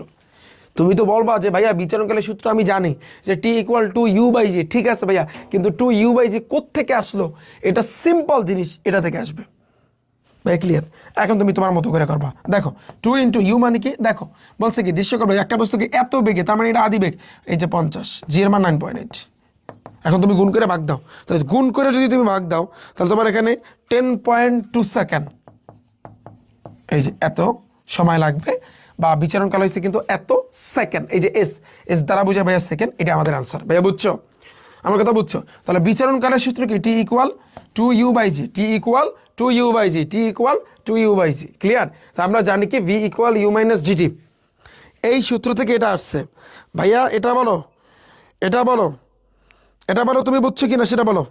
তুমি তো বলবা যে ভাইয়া বিচরণকালের সূত্র আমি জানি যে T = U/G, ঠিক আছে ভাইয়া, কিন্তু 2U/G কোত্থেকে আসলো? এটা সিম্পল জিনিস, এটা থেকে আসবে। ভাই ক্লিয়ার? এখন তুমি তোমার মতো করে করবা। দেখো 2 ইন্টু ইউ মানে কি, দেখো বলছে কি দৃশ্যকল্প একটা বস্তুকে এত বেগে, তার মানে এটা আদিবেগ, এই যে 50, জি এর মান 9.8। এখন তুমি গুণ করে ভাগ দাও, তো গুণ করে যদি তুমি ভাগ দাও তাহলে তোমার এখানে 10.2 সেকেন্ড, এই যে এত সময় লাগবে, বা বিচরণকাল হয়েছে কিন্তু এত সেকেন্ড। এই যে এস, এস দ্বারা বোঝা ভাইয়া সেকেন্ড, এটা আমাদের আনসার। ভাইয়া বুঝছো আমার কথা? বুঝছো? তাহলে বিচরণকালের সূত্র কি? T equal 2u/g, T equal 2u/g, T equal 2u/g। Clear? তা আমরা জানি কি v equal u minus g t, এই সূত্র থেকে এটা আসছে। ভাইয়া এটা বলো, এটা বলো, এটা বলো তুমি বুঝছো কিনা সেটা বলো।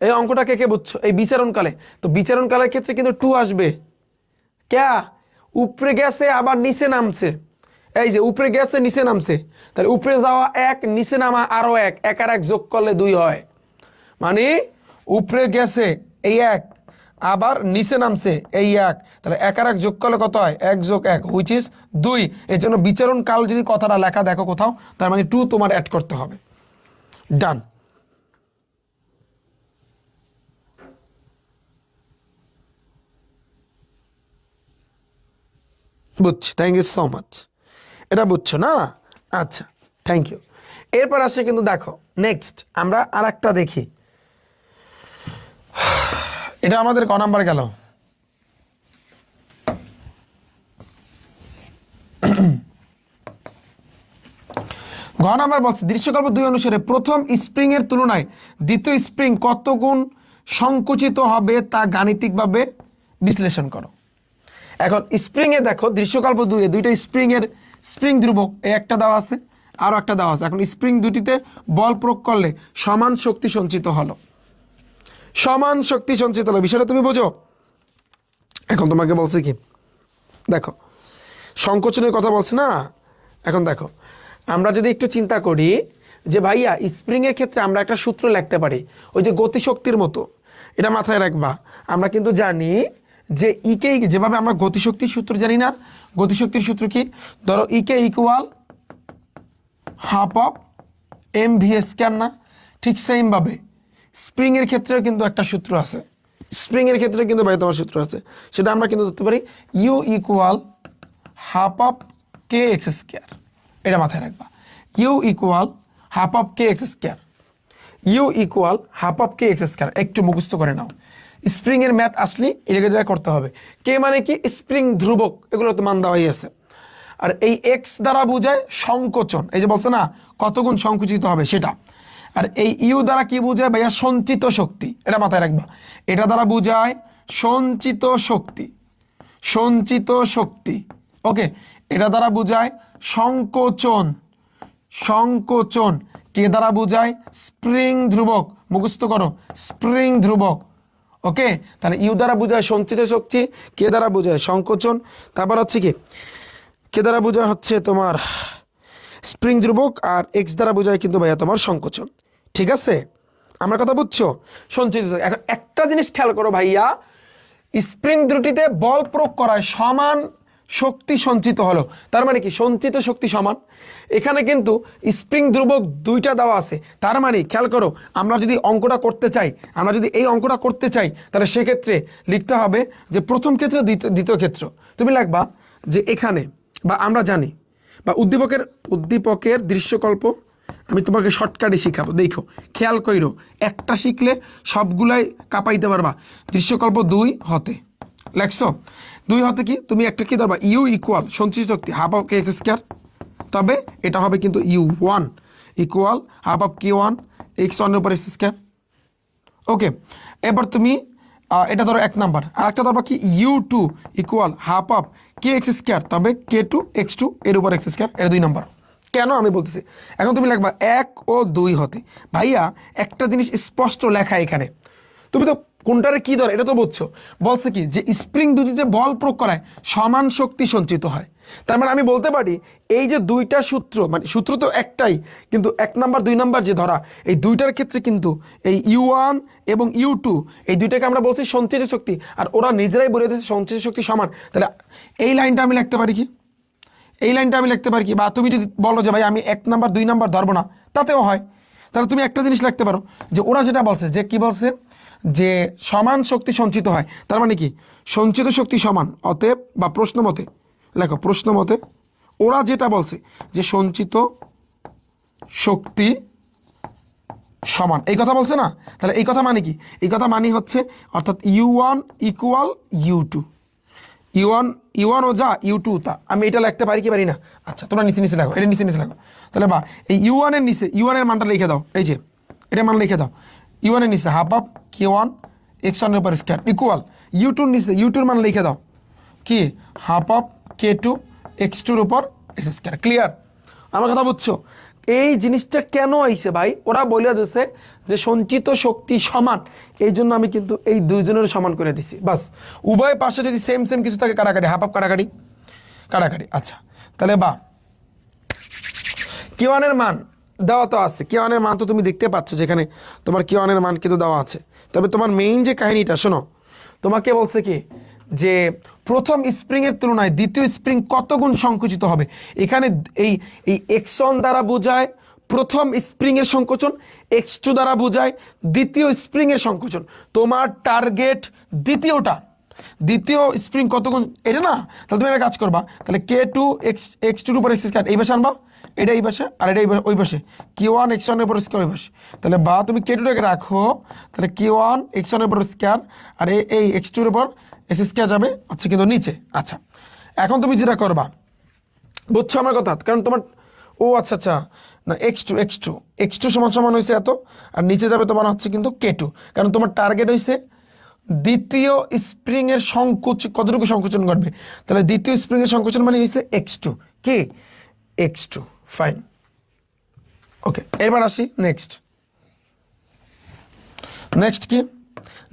এই অঙ্কটা কে কে বুঝছো? এই বিচরণকালে, তো বিচরণকালের ক্ষেত্রে কিন্তু 2 আসবে। ক্যা? উপরে গেছে আবার নিচে নামছে, এই যে উপরে গেছে নিচে নামছে, তাহলে উপরে যাওয়া 1, নিচে নামা আরো 1, 1 আর 1 যোগ করলে 2 হয়। মানে উপরে গেছে এই 1, আবার নিচে নামছে এই 1, তাহলে 1 আর 1 যোগ করলে কত হয়? 1 যোগ 1 হুইচ ইজ 2। এর জন্য বিচরণ কাল যদি কথাটা লেখা দেখো কোথাও, তার মানে 2 তোমার অ্যাড করতে হবে। ডান। বুঝছি, থ্যাংক ইউ সো মাচ। এটা বুঝছো না? আচ্ছা, থ্যাংক ইউ। এরপর আসে কিন্তু দেখো নেক্সট আমরা আর একটা দেখি, এটা আমাদের ক নাম্বার গেল? ঘ নাম্বার বলছে দৃশ্যকল্প 2 অনুসারে প্রথম স্প্রিং এর তুলনায় দ্বিতীয় স্প্রিং কত গুণ সংকুচিত হবে তা গাণিতিকভাবে বিশ্লেষণ করো। এখন স্প্রিং এ দেখো দৃশ্যকল্প 2 এ দুইটা স্প্রিং এর স্প্রিং ধ্রুবক, এই একটা দেওয়া আছে আরো একটা দেওয়া আছে। এখন স্প্রিং দুটিতে বল প্রয়োগ করলে সমান শক্তি সঞ্চিত হলো, সমান শক্তি সঞ্চিত হলো, বিষয়টা তুমি বোঝো? এখন তোমাকে বলছে কি, দেখো সংকোচনের কথা বলছে না। এখন দেখো আমরা যদি একটু চিন্তা করি যে ভাইয়া স্প্রিং এর ক্ষেত্রে আমরা একটা সূত্র লিখতে পারি ওই যে গতিশক্তির মতো, এটা মাথায় রাখবা। আমরা কিন্তু জানি যে ইকে, যেভাবে আমরা গতিশক্তির সূত্র জানি না, গতিশক্তির সূত্র কি? ধরো E K equal half of M V square না? ঠিক সেম ভাবে স্প্রিং এর ক্ষেত্রেও কিন্তু একটা সূত্র আছে, স্প্রিং এর ক্ষেত্রে কিন্তু ভাই তোমার সূত্র আছে, সেটা আমরা কিন্তু ধরতে পারি u equal half of K x square. এটা মাথায় রাখবা, u equal half of K x square, u equal half of K x square. একটু মুখস্থ করে নাও, স্প্রিং এর ম্যাথ আসলে এটাকে যেটা করতে হবে। কে মানে কি? স্প্রিং ধ্রুবক, এগুলো তো মান দেওয়াই আছে। আর এই এক্স দ্বারা বোঝায় সংকোচন, এই যে বলছে না কত গুণ সংকুচিত হবে সেটা। আর এই ইউ দ্বারা কি বোঝায় ভাইয়া? সঞ্চিত শক্তি, এটা মাথায় রাখবা। এটা দ্বারা বোঝায় সঞ্চিত শক্তি, সঞ্চিত শক্তি। ওকে, এটা দ্বারা বোঝায় সংকোচন, সংকোচন। কে দ্বারা বোঝায়? স্প্রিং ধ্রুবক, মুখস্থ করো স্প্রিং ধ্রুবক। ওকে, তাহলে ইউ দ্বারা বোঝায় সঞ্চিত শক্তি, কে দ্বারা বোঝায় সংকোচন, তারপর হচ্ছে কি কে দ্বারা বোঝায় হচ্ছে তোমার স্প্রিং ধ্রুবক, আর এক্স দ্বারা বোঝায় কিন্তু ভাইয়া তোমার সংকোচন। ঠিক আছে, আমার কথা বুঝছো? সঞ্চিত। এখন একটা জিনিস খেয়াল করো ভাইয়া, স্প্রিং দুটিতে বল প্রয়োগ করায় সমান শক্তি সঞ্চিত হলো, তার মানে কি সঞ্চিত শক্তি সমান। এখানে কিন্তু স্প্রিং ধ্রুবক দুইটা দেওয়া আছে, তার মানে খেয়াল করো আমরা যদি অঙ্কটা করতে চাই, আমরা যদি এই অঙ্কটা করতে চাই, তাহলে সেক্ষেত্রে লিখতে হবে যে প্রথম ক্ষেত্র দ্বিতীয় ক্ষেত্র। তুমি লিখবা যে এখানে, বা আমরা জানি, বা উদ্দীপকের দৃশ্যকল্প, আমি তোমাকে শর্টকাটে শিখাবো, দেখো খেয়াল কইরো, একটা শিখলে সবগুলাই কাঁপাইতে পারবা। দৃশ্যকল্প 2 হতে লেখছো, 2 হতে কি তুমি একটা কি ধরবা? ইউ ইকুয়াল সঞ্চিত শক্তি half of K x square, তবে এটা হবে কিন্তু U 1 equal half of K 1 X 1 এর উপর এক্স স্কয়ার। ওকে, এবার তুমি এটা ধরো 1 নাম্বার, আর একটা ধরবা কি u 2 equal half of K x square, তবে কে 2 এক্স 2 এর উপর এক্স স্কয়ার, এটা 2 নাম্বার। কেন আমি বলতেছি, এখন তুমি লিখবা 1 ও 2 হতে। ভাইয়া একটা জিনিস স্পষ্ট লেখা এখানে, তুমি তো কোনটারে কি ধরে এটা তো বুঝছো। বলছে কি যে স্প্রিং দুটিতে বল প্রয়োগ করায় সমান শক্তি সঞ্চিত হয়, তার মানে আমি বলতে পারি এই যে দুইটা সূত্র, মানে সূত্র তো একটাই, কিন্তু 1 নাম্বার 2 নাম্বার যে ধরা, এই দুইটার ক্ষেত্রে কিন্তু এই U1 এবং U2 এই দুইটাকে আমরা বলছি সঞ্চিত শক্তি, আর ওরা নিজেরাই বলে দিয়েছে সঞ্চিত শক্তি সমান। তাহলে এই লাইনটা আমি লিখতে পারি কি, এই লাইনটা আমি লিখতে পারি কি, বা তুমি যদি বলো যে ভাই আমি 1 নাম্বার 2 নাম্বার ধরবো না, তাতেও হয়। তাহলে তুমি একটা জিনিস লিখতে পারো যে ওরা যেটা বলছে, যে কি বলছে যে সমান শক্তি সঞ্চিত হয়, তার মানে কি সঞ্চিত শক্তি সমান, অতএব বা প্রশ্ন মতে, লেখো প্রশ্ন মতে ওরা যেটা বলছে যে সঞ্চিত শক্তি সমান, এই কথা বলছে না? তাহলে এই কথা মানে কি? এই কথা মানে হচ্ছে অর্থাৎ U1 equal U2, you one ও যা U2 তা। আমি এটা লিখতে পারি কি পারি না? আচ্ছা তোমরা নিচে নিচে লেখো, এটা নিচে নিচে লেখো। তাহলে বা এই U1 এর নিচে U1 এর মানটা লিখে দাও, এই যে এটা মান লিখে দাও। U1 এর নিচে হাফ অফ K1 x1 এর উপর স্কয়ার ইকুয়াল U2 এর নিচে U2 এর মান লিখে দাও কি হাফ অফ K2 x2 এর উপর x স্কয়ার। ক্লিয়ার? আমার কথা বুঝছো? এই জিনিসটা কেন আইছে ভাই? ওরা বলে দিচ্ছে যে সঞ্চিত শক্তি সমান, এই জন্য আমি কিন্তু এই দুইজনের সমান করে দিছি। বাস, উভয় পাশে যদি সেম সেম কিছু থাকে কাটাকাটি, হাফ হাফ কাটাকাটি কাটাকাটি। আচ্ছা তাহলে বা K1 এর মান দেওয়া তো আছে, K1 এর মান তো তুমি দেখতে পাচ্ছ যেখানে তোমার K1 এর মান কিন্তু দেওয়া আছে। তবে তোমার মেইন যে কাহিনীটা শোনো, তোমাকে বলছে কি যে প্রথম স্প্রিং এর তুলনায় দ্বিতীয় স্প্রিং কত গুণ সংকুচিত হবে। এখানে এই এই x1 দ্বারা বোঝায় প্রথম স্প্রিং এর সংকোচন, x2 দ্বারা বোঝায় দ্বিতীয় স্প্রিং এর সংকোচন। তোমার টার্গেট দ্বিতীয় স্প্রিং কত গুণ, এটা না? তাহলে তুমি একটা কাজ করবা, তাহলে K2 x2 উপর x স্কয়ার এই পাশে আনবা, এটা এই পাশে, আর এটা ওই পাশে, K1 x1 এর উপর স্কয়ার ওই পাশে। তাহলে বা তুমি K2টাকে রাখো, তাহলে K1 x1 এর উপর স্কয়ার, আর এই x2 এর উপর x স্কয়ার যাবে আচ্ছা কিন্তু নিচে। আচ্ছা এখন তুমি যেটা করবা, বুঝছো আমার কথা? কারণ তোমার ও আচ্ছা আচ্ছা না, x2 সমান সমান হয়েছে এত, আর নিচে যাবে তোমার হচ্ছে কিন্তু K2, কারণ তোমার টার্গেট হয়েছে দ্বিতীয় স্প্রিং এর সংকোচন, কতটুকু সংকোচন ঘটবে। তাহলে দ্বিতীয় স্প্রিং এর সংকোচন মানে হয়েছে x2, কি x2। ফাইন, ওকে। এবার আসি নেক্সট কি?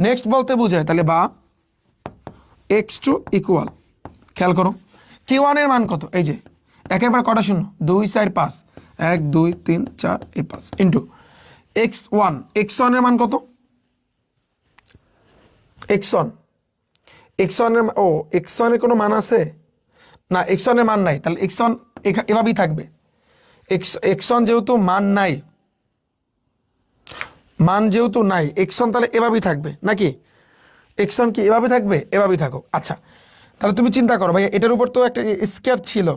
নেক্সট বলতে বোঝায় তাহলে বা x2 ইকুয়াল, খেয়াল করো K1 এর মান কত, এই যে একেবারে কটা শূন্য, 2 4 5, 1 2 3 4 এই 5 ইন্টু x1 এর মান কত, x1 এর x1 এর কোনো মান আছে না? x1 এর মান নাই, তাহলে x1 এভাবেই থাকবে। x1 যেহেতু মান নাই, x1 তাহলে এভাবেই থাকবে নাকি? x1 কি এভাবে থাকবে? এভাবেই থাকো। আচ্ছা তাহলে তুমি চিন্তা করো ভাই, এটার উপর তো একটা স্কয়ার ছিল,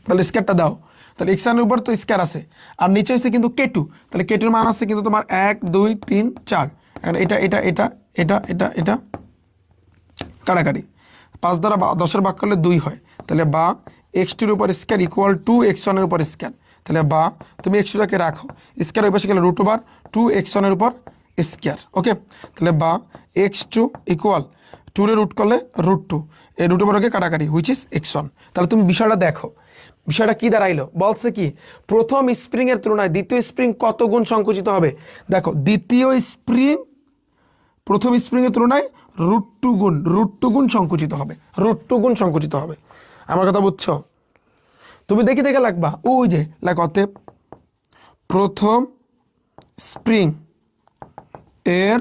তাহলে স্কয়ারটা দাও। তাহলে x1 এর উপর তো স্কয়ার আছে, আর নিচে হচ্ছে কিন্তু K2, তাহলে K2 এর মান আছে কিন্তু তোমার 1 2 3 4, এখন এটা কাটাকাটি, 5 দ্বারা 10 এর ভাগ করলে 2 হয়। তাহলে বা x2 এর উপর স্কয়ার ইকুয়াল টু x1 এর উপর স্কয়ার। তাহলে বা তুমি x2টাকে রাখো, স্কয়ার ওই পাশে গেলে √2 x1 এর উপর স্কয়ার। ওকে, তাহলে বা x2 ইকুয়াল 2 এর রুট করলে √2, এই রুট ওভারকে কাটাকাটি হুইচ ইজ x1। তাহলে তুমি বিষয়টা দেখো, বিষয়টা কি দাঁড়াইলো? বলছে কি প্রথম স্প্রিং এর তুলনায় দ্বিতীয় স্প্রিং কত গুণ সংকুচিত হবে। দেখো দ্বিতীয় স্প্রিং প্রথম স্প্রিং এর তুলনায় √2 গুণ সংকুচিত হবে, √2 গুণ সংকুচিত হবে। আমার কথা বুঝছো? তুমি দেখে লাগবা, ওই যে লাইক অতএব প্রথম স্প্রিং এর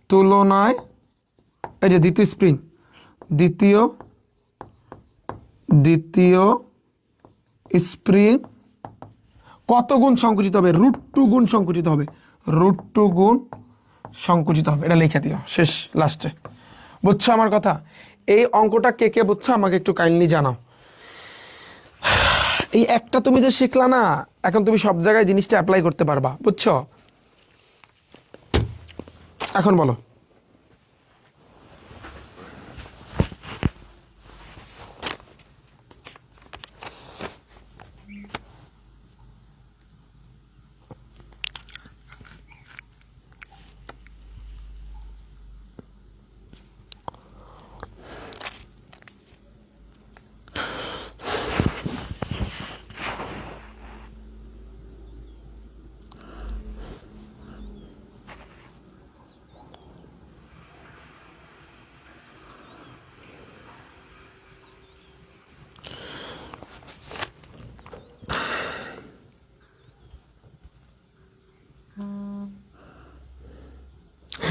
তুলনায় এই যে দ্বিতীয় স্প্রিং, দ্বিতীয় স্প্রিং কত গুণ সংকুচিত হবে? √2 গুণ সংকুচিত হবে, √2 গুণ সংকুচিত হবে। এটা লিখে দিও শেষ লাস্টে। বুঝছো আমার কথা? এই অঙ্কটা কে কে বুঝছো আমাকে একটু কাইন্ডলি জানাও। এই একটা তুমি যে শিখলা না, এখন তুমি সব জায়গায় জিনিসটা অ্যাপ্লাই করতে পারবা, বুঝছো? এখন বলো।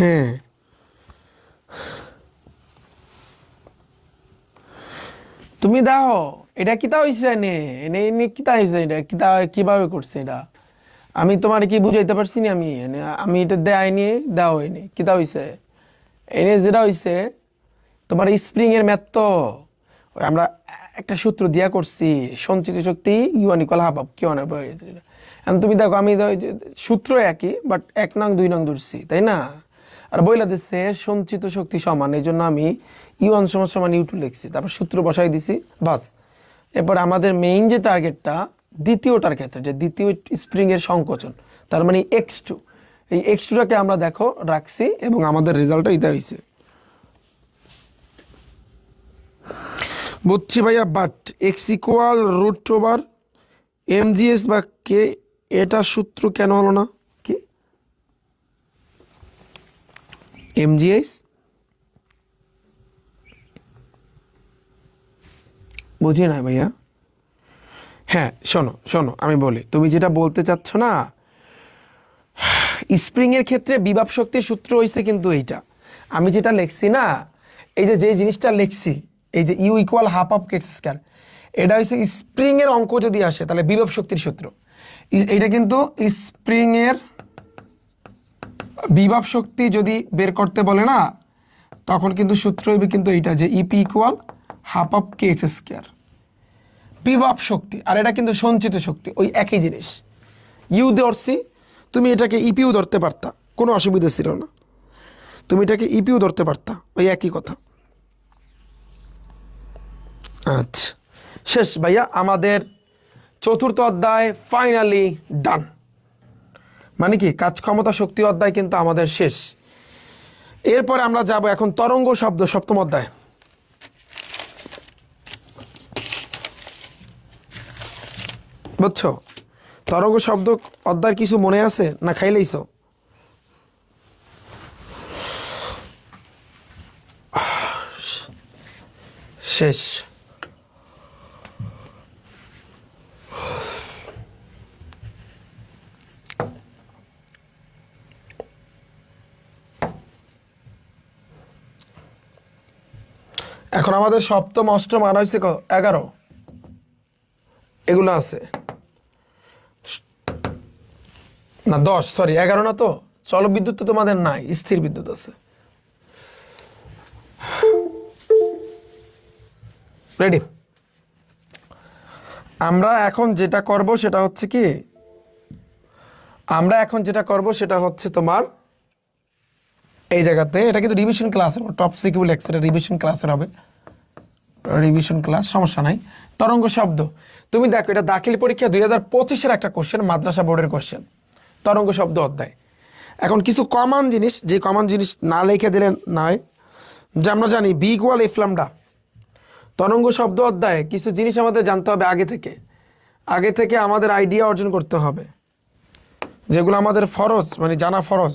হ্যাঁ তুমি দাও, এটা কিতা হয়েছে এনে এনে এনে কিতা হয়েছে, এটা কিতা কিভাবে করছে এটা? আমি তোমার কি বুঝাইতে পারছি না? আমি এটা দেয়নি, দেওয়া হয়নি, কিতা হইছে এনে যেটা হইছে তোমার স্প্রিং এর ম্যাথ তো আমরা একটা সূত্র দিয়া করছি, সঞ্চিত শক্তি U one equal half of Q one. এখন তুমি দেখো আমি সূত্র একই, বাট 1 নং 2 নং ধরছি, তাই না? আর বইলা দিচ্ছে সঞ্চিত শক্তি সমান, এই জন্য আমি ইউয়ান সমান সমান ইউ টু লিখছি, তারপর সূত্র বসাই দিছি, বাস। এরপর আমাদের মেইন যে টার্গেটটা, দ্বিতীয়টার ক্ষেত্রে যে দ্বিতীয় স্প্রিং এর সংকোচন, তার মানে x2, এই x2টাকে আমরা দেখো রাখছি এবং আমাদের রেজাল্টটা এটা হইছে। বুঝছি ভাইয়া, but x equal root over mgs বা কে, এটা সূত্র কেন হলো না? কি mgs? বুঝি না ভাইয়া। হ্যাঁ শোনো শোনো, আমি বলি, তুমি যেটা বলতে চাচ্ছ না, স্প্রিং এর ক্ষেত্রে বিভব শক্তির সূত্র হইছে কিন্তু এইটা। আমি যেটা লিখছি না, এই যে যে জিনিসটা লিখছি, এই যে u equal half of x square, এটা হইছে স্প্রিং এর অঙ্ক যদি আসে তাহলে বিভব শক্তির সূত্র। এটা কিন্তু স্প্রিং এর বিভব শক্তি যদি বের করতে বলে না, তখন কিন্তু সূত্র হইবে কিন্তু এইটা, যে E P equal half of K x square, বিভব শক্তি। আর এটা কিন্তু সঞ্চিত শক্তি, ওই একই জিনিস। ইউ ধরছি, তুমি এটাকে ইপিউ ধরতে পারতা, কোনো অসুবিধা ছিল না, তুমি এটাকে ইপিউ ধরতে পারতা, ওই একই কথা। আচ্ছা শেষ ভাইয়া, আমাদের চতুর্থ অধ্যায় ফাইনালি ডান। মানে কি, কাজ ক্ষমতা শক্তি অধ্যায় কিন্তু আমাদের শেষ। এরপরে আমরা যাব এখন তরঙ্গ শব্দ, সপ্তম অধ্যায়। বুঝছো? তরঙ্গ শব্দ অধ্যায় কিছু মনে আছে না খাইলেইছো? শেষ। এখন আমাদের সপ্তম অষ্টম আর হয়েছে 11, এগুলো আছে না 10, সরি 11 না তো। চল বিদ্যুৎ তো তোমাদের নাই, স্থির বিদ্যুৎ আছে। রেডি? আমরা এখন যেটা করব সেটা হচ্ছে কি, তোমার এই জায়গাতে, এটা কিন্তু revision class, top secure lecture, revision ক্লাসের হবে, রিভিশন ক্লাস, সমস্যা নাই। তরঙ্গ শব্দ, তুমি দেখো এটা দাখিল পরীক্ষা 2025-এর একটা কোশ্চেন, মাদ্রাসা বোর্ডের কোশ্চেন, তরঙ্গ শব্দ অধ্যায়। এখন কিছু কমন জিনিস, যে কমন জিনিস না লিখে দিলে নয়, যে আমরা জানি বি ইকুয়াল এফ ল্যামডা। তরঙ্গ শব্দ অধ্যায়ে কিছু জিনিস আমাদের জানতে হবে আগে থেকে আমাদের আইডিয়া অর্জন করতে হবে, যেগুলো আমাদের ফরজ, মানে জানা ফরজ।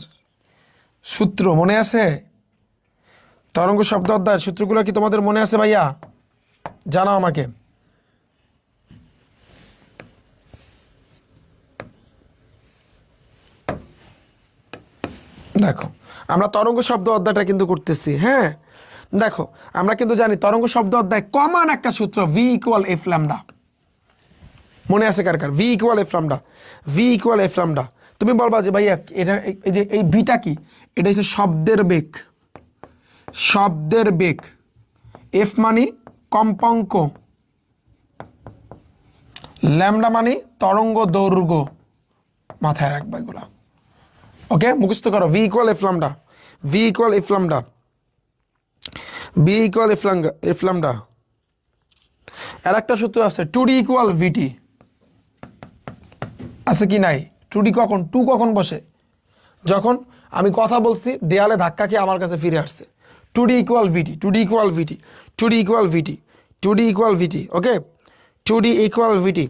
সূত্র মনে আছে? তরঙ্গ শব্দ অধ্যায়ের সূত্রগুলো কি তোমাদের মনে আছে ভাইয়া? জানাও আমাকে। দেখো আমরা তরঙ্গ শব্দ অধ্যায়টা কিন্তু করতেছি। হ্যাঁ দেখো, আমরা কিন্তু জানি তরঙ্গ শব্দ অধ্যায় কমন একটা সূত্র, ভি ইকুয়াল এফ ল্যামডা। মনে আছে কার কার? V equal F lambda, V equal F lambda. তুমি বলবা যে ভাইয়া এটা, এই যে এই ভিটা কি, এটা হচ্ছে শব্দের বেগ, শব্দের বেগ। এফ মানে কম্পাঙ্ক, ল্যামডা মানে তরঙ্গ দৈর্ঘ্য। মাথায় রাখবা এগুলা, ওকে? মুখস্থ করো, V equal F lambda, V equal F lambda, V equal F lambda. আর একটা সূত্র আছে, 2D ইকুয়াল ভিটি, আছে কি নাই? 2D কখন, 2 কখন বসে? যখন আমি কথা বলছি, দেয়ালে ধাক্কা খেয়ে আমার কাছে ফিরে আসছে। 2D ইকুয়াল ভিটি, 2D ইকুয়াল ভিটি, 2D ইকুয়াল ভিটি, 2D ইকুয়াল ভিটি, ওকে? 2D ইকুয়াল ভিটি।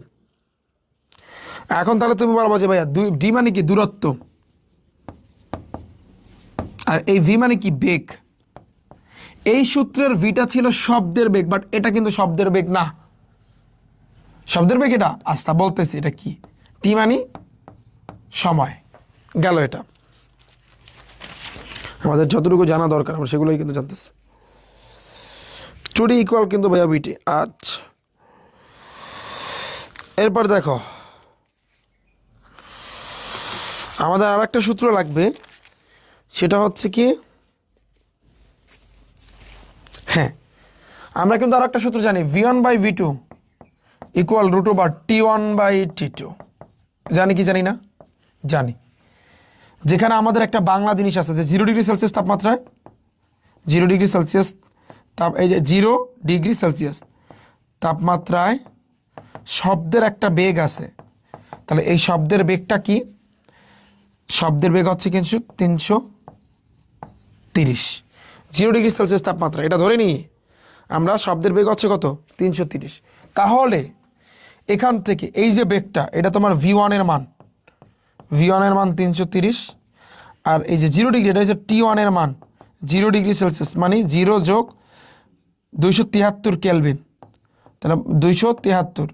এখন তাহলে তুমি বলবো যে ভাইয়া ডি মানে কি? দূরত্ব। আর এই ভি মানে কি? বেগ। এই সূত্রের ভিটা ছিল শব্দের বেগ, বাট এটা কিন্তু শব্দের বেগ না। শব্দের বেগ এটা, আস্তা বলতেছি এটা কি। টি মানে সময়, গেল। এটা আমাদের যতটুকু জানা দরকার আমরা সেগুলোই কিন্তু জানতেছি। 2D ইকুয়াল কিন্তু ভাইয়া বিটি। আচ্ছা এরপর দেখো, আমাদের আর একটা সূত্র লাগবে, সেটা হচ্ছে কি, হ্যাঁ আমরা কিন্তু আর একটা সূত্র জানি, v1/v2 ইকুয়াল √T1/T2। জানি কি জানি না? জানি। যেখানে আমাদের একটা বাংলা জিনিস আছে যে 0°C তাপমাত্রায়, 0°C এই যে 0°C তাপমাত্রায় শব্দের একটা বেগ আছে। তাহলে এই শব্দের বেগটা কি? শব্দের বেগ হচ্ছে কিন্তু 330। 0°C তাপমাত্রা, এটা ধরে নিই আমরা, শব্দের বেগ হচ্ছে কত? 330। তাহলে এখান থেকে এই যে বেগটা, এটা তোমার v1 এর মান, v1 এর মান 330, আর এই যে 0°, এটা হচ্ছে T1 এর মান 0°C, মানে 0 যোগ 273 কেলভিন, তাহলে 273।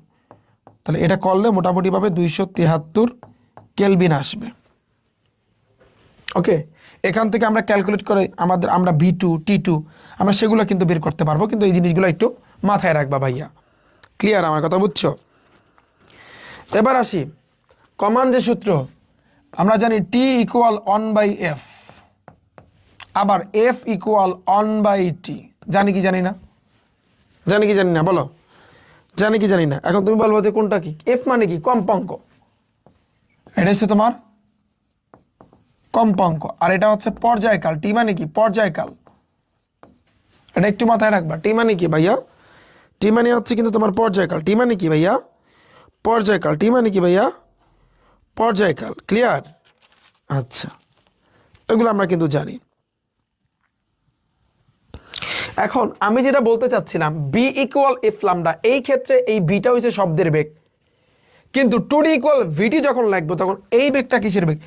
তাহলে এটা করলে মোটামুটিভাবে 273 কেলভিন আসবে। ওকে, এখান থেকে আমরা ক্যালকুলেট করে আমরা V2 T2 আমরা সেগুলো কিন্তু বের করতে পারবো, কিন্তু এই জিনিসগুলো একটু মাথায় রাখবা ভাইয়া। ক্লিয়ার আমার কথা, বুঝছো? এবার আসি কমন যে সূত্র, আমরা জানি T ইকুয়াল 1/F, আবার F ইকুয়াল 1/T। জানি কি জানি না? জানি কি জানি না বলো? জানি কি জানি না? এখন তুমি বলবো যে কোনটা কি? F মানে কি? কম্পাঙ্ক। এটা হচ্ছে তোমার কম্পাঙ্ক, আর এটা হচ্ছে পর্যায়কাল। টি মানে কি? পর্যায়কাল। এটা একটু মাথায় রাখবা। টি মানে কি ভাইয়া? টি মানে হচ্ছে কিন্তু তোমার পর্যায়কাল। টি মানে কি ভাইয়া? পর্যায়কাল। টি মানে কি ভাইয়া? পর্যায়কাল। ক্লিয়ার? আচ্ছা, এগুলো আমরা কিন্তু জানি। এখন আমি যেটা বলতে চাচ্ছিলাম, বি ইকুয়াল এফ ল্যামডা, এই ক্ষেত্রে এই বিটা হচ্ছে শব্দের বেগ, কিন্তু 2D ইকুয়াল ভিটি যখন লাগবে তখন এই বেগটা কিসের বেগ?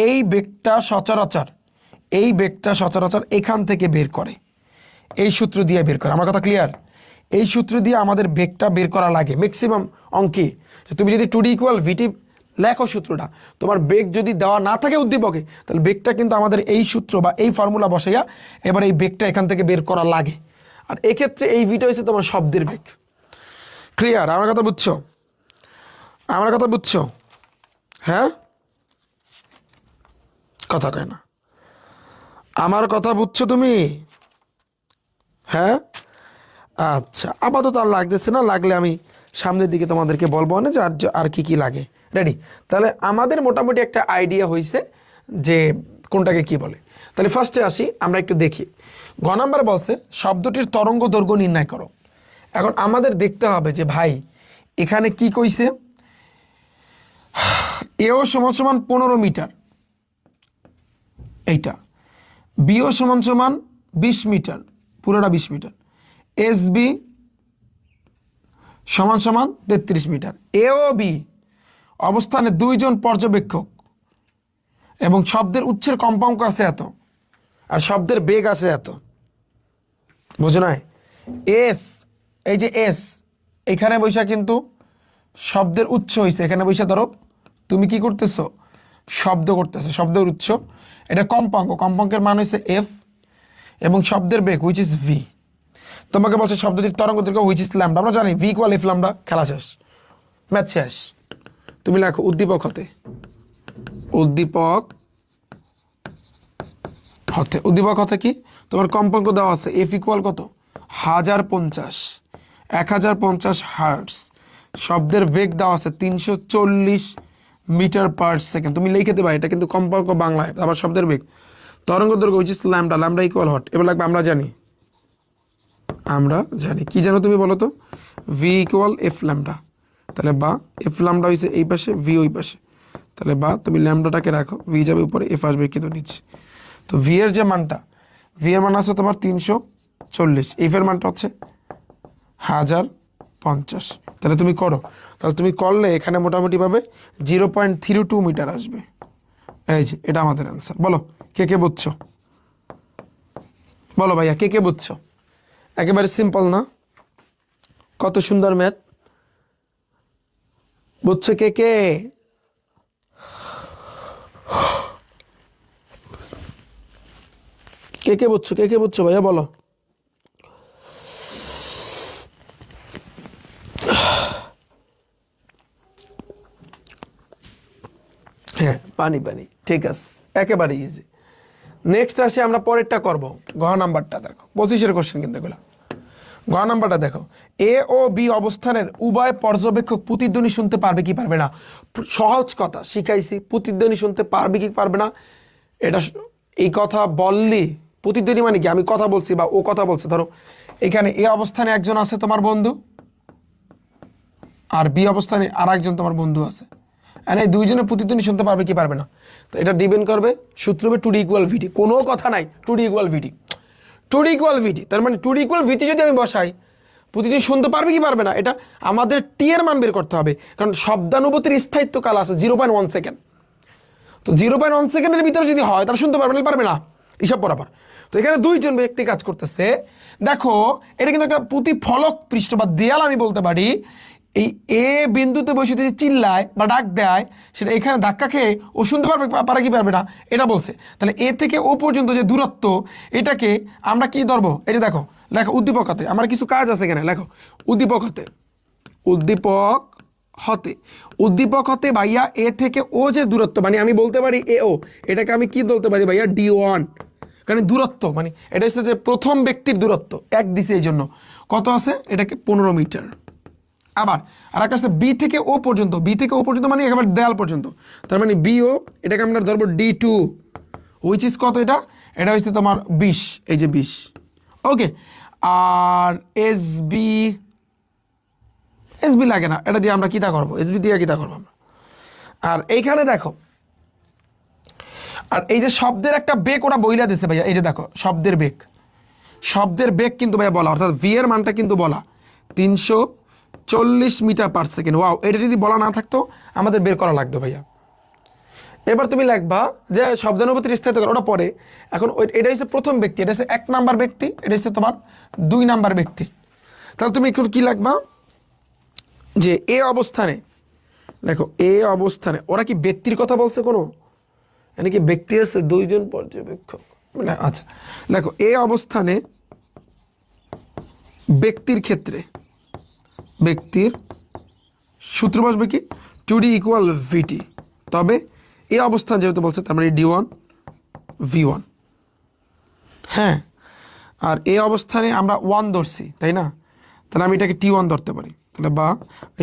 এই বেগটা সচরাচর এখান থেকে বের করে, এই সূত্র দিয়ে বের করে। আমার কথা ক্লিয়ার? এই সূত্র দিয়ে আমাদের বেগটা বের করা লাগে ম্যাক্সিমাম অঙ্কে। তুমি যদি 2D ইকুয়াল ভিটি লেখো সূত্রটা, তোমার বেগ যদি দেওয়া না থাকে উদ্দীপকে, তাহলে বেগটা কিন্তু আমাদের এই সূত্র বা এই ফর্মুলা বসাইয়া এবার এই বেগটা এখান থেকে বের করা লাগে। আর এক্ষেত্রে এই ভিটা হচ্ছে তোমার শব্দের বেগ। ক্লিয়ার আমার কথা, বুঝছো? আমার কথা বুঝছো? হ্যাঁ, কথা কয় না। আমার কথা বুঝছো তুমি? হ্যাঁ, আচ্ছা। আপাতত আর লাগতেছে না, লাগলে আমি সামনের দিকে তোমাদেরকে বলবো না যে আর কি কি লাগে। রেডি? তাহলে আমাদের মোটামুটি একটা আইডিয়া হয়েছে যে কোনটাকে কি বলে। তাহলে ফার্স্টে আসি, আমরা একটু দেখি। গ নাম্বার বলছে শব্দটির তরঙ্গ দৈর্ঘ্য নির্ণয় করো। এখন আমাদের দেখতে হবে যে ভাই এখানে কি কইছে, এও সমান সমান 15 মিটার, এইটা বিও সমান সমান 20 মিটার, পুরোটা 20 মিটার, এস বি সমান সমান 33 মিটার, এ ও বি অবস্থানে 2 জন পর্যবেক্ষক এবং শব্দের উচ্ছের কম্পাঙ্ক আছে এত, আর শব্দের বেগ আছে এত। বুঝো নাই? এস, এই যে এস, এখানে বৈশা কিন্তু শব্দের উৎস হয়েছে, এখানে বৈশা ধরো তুমি কি করতেছো? শব্দ করতেছো, শব্দের উৎস। এটা কম্পাঙ্ক, কম্পাঙ্কের মান হয়েছে এফ, এবং শব্দের বেগ হুইচ ইজ ভি। তোমাকে বলছে শব্দটির তরঙ্গ দৈর্ঘ্য হুইচ ইজ ল্যামডা। আমরা জানি ভি ইকুয়াল এফ ল্যামডা, খেলা শেষ, ম্যাচ শেষ। তুমি লেখো উদ্দীপক হতে, উদ্দীপক হতে, উদ্দীপক হতে কি তোমার কম্পাঙ্ক দেওয়া আছে, এফ ইকুয়াল কত? 1050, 1050 হার্টস। শব্দের বেগ দেওয়া আছে 340 মিটার পার সেকেন্ড। তুমি লিখে দেবা, এটা কিন্তু কম্পাঙ্ক বাংলায়, আবার শব্দের বেগ। তরঙ্গ দৈর্ঘ্য which is lambda, lambda equal hot. এবার লাগবে আমরা জানি, কি জানো তুমি বলো তো? V equal F lambda. তাহলে বা এফ ল্যামডা হয়েছে এই পাশে, ভি ওই পাশে, তাহলে বা তুমি ল্যামডাটাকে রাখো, ভি যাবে উপরে, এফ আসবে কিন্তু নিচে। তো ভি এর যে মানটা, ভি এর মান আছে তোমার 340, এফ এর মানটা হচ্ছে 1050। তাহলে তুমি করো, তাহলে তুমি করলে এখানে মোটামুটি ভাবে 0.32 মিটার আসবে। এই যে এটা আমাদের অ্যান্সার। বলো কে কে বুঝছো? বলো ভাইয়া কে কে বুঝছো? একেবারে সিম্পল না? কত সুন্দর ম্যাথ, বুঝছো কে কে? কে কে বুঝছো? কে কে বুঝছো ভাইয়া বলো? হ্যাঁ পানি পানি, ঠিক আছে, একেবারে ইজি। নেক্সট আসে আমরা পরেরটা করব, ঘ নাম্বারটা দেখো, 25-এর কোশ্চেন কিন্তু এগুলো। ঘ নাম্বারটা দেখো, এ ও বি অবস্থানের উভয় পর্যবেক্ষক প্রতিধ্বনি শুনতে পারবে কি পারবে না। সহজ কথা শিখাইছি, প্রতিধ্বনি শুনতে পারবে কি পারবে না। এটা এই কথা বললি, প্রতিধ্বনি মানে কি, আমি কথা বলছি বা ও কথা বলছে, ধরো এখানে এ অবস্থানে একজন আছে তোমার বন্ধু, আর বি অবস্থানে আর একজন তোমার বন্ধু আছে, আর এই দুইজনের প্রতিধ্বনি শুনতে পারবে কি পারবে না। তো এটা ডিপেন্ড করবে, সূত্র হবে 2D = VD, কোনো কথা নাই, 2D = VD, 2D = VD, তার মানে 2D = VD যদি আমি বসাই, প্রতিধ্বনি শুনতে পারবে কি পারবে না, এটা আমাদের টি এর মান বের করতে হবে, কারণ শব্দানুভূতির স্থায়িত্বকাল আছে 0.1 সেকেন্ড। তো 0.1 সেকেন্ডের ভিতরে যদি হয় তাহলে শুনতে পারবে না, পারবে না, হিসাব বরাবর। তো এখানে দুইজন ব্যক্তি কাজ করতেছে, দেখো এটা কিন্তু একটা প্রতিফলক পৃষ্ঠ বা দেয়াল আমি বলতে পারি। এই এ বিন্দুতে বসে যদি চিল্লায় বা ডাক দেয়, সেটা এখানে ধাক্কা খেয়ে ও শুনতে পারবে পারে কি পারবে না, এটা বলছে। তাহলে এ থেকে ও পর্যন্ত যে দূরত্ব, এটাকে আমরা কি ধরবো, এটা দেখো লেখো উদ্দীপক হাতে, আমার কিছু কাজ আছে এখানে, লেখো উদ্দীপক হাতে, উদ্দীপক হতে, উদ্দীপক হতে ভাইয়া এ থেকে ও যে দূরত্ব, মানে আমি বলতে পারি এ ও, এটাকে আমি কি বলতে পারি ভাইয়া, D1, কারণ দূরত্ব মানে এটা হচ্ছে যে প্রথম ব্যক্তির দূরত্ব, এক দিছে, এই জন্য কত আছে, এটাকে 15 মিটার। আবার আর একটা আছে বি থেকে ও পর্যন্ত, বি থেকে ও পর্যন্ত মানে একেবারে দেয়াল পর্যন্ত, তার মানে বিও, এটাকে আমরা ধরবো D2, হুইচ ইজ কত, এটা এটা হচ্ছে তোমার 20, এই যে 20, ওকে। আর এসবি লাগে না, এটা দিয়ে আমরা কিতা করবো, এসবি দিয়ে কিতা করবো আমরা। আর এইখানে দেখো, আর এই যে শব্দের একটা বেগ ওরা বইলা দিছে ভাইয়া, এই যে দেখো শব্দের বেগ, শব্দের বেগ কিন্তু ভাইয়া বলা, অর্থাৎ ভি এর মানটা কিন্তু বলা 340 মিটার পার সেকেন্ড। ওয়াও, এটা যদি বলা না থাকতো আমাদের বের করা লাগতো ভাইয়া। এবার তুমি লিখবা যে শব্দানুভূতির স্থায়িত্ব, ওটা পরে, এখন এটা হচ্ছে প্রথম ব্যক্তি, এটা হচ্ছে 1 নাম্বার ব্যক্তি, এটা হচ্ছে তোমার 2 নাম্বার ব্যক্তি। তাহলে তুমি এখন কি লিখবা, যে এ অবস্থানে, দেখো এ অবস্থানে, ওরা কি ব্যক্তির কথা বলছে কোনো, মানে কি ব্যক্তি আছে, দুইজন পর্যবেক্ষক, মানে আচ্ছা দেখো এ অবস্থানে ব্যক্তির ক্ষেত্রে, ব্যক্তির সূত্র বসবে কি 2D = VT, তবে এই অবস্থান যেহেতু বলছে তার মানে D1 V1, হ্যাঁ। আর এই অবস্থানে আমরা 1 ধরছি, তাই না, তাহলে আমি এটাকে T1 ধরতে পারি, তাহলে বা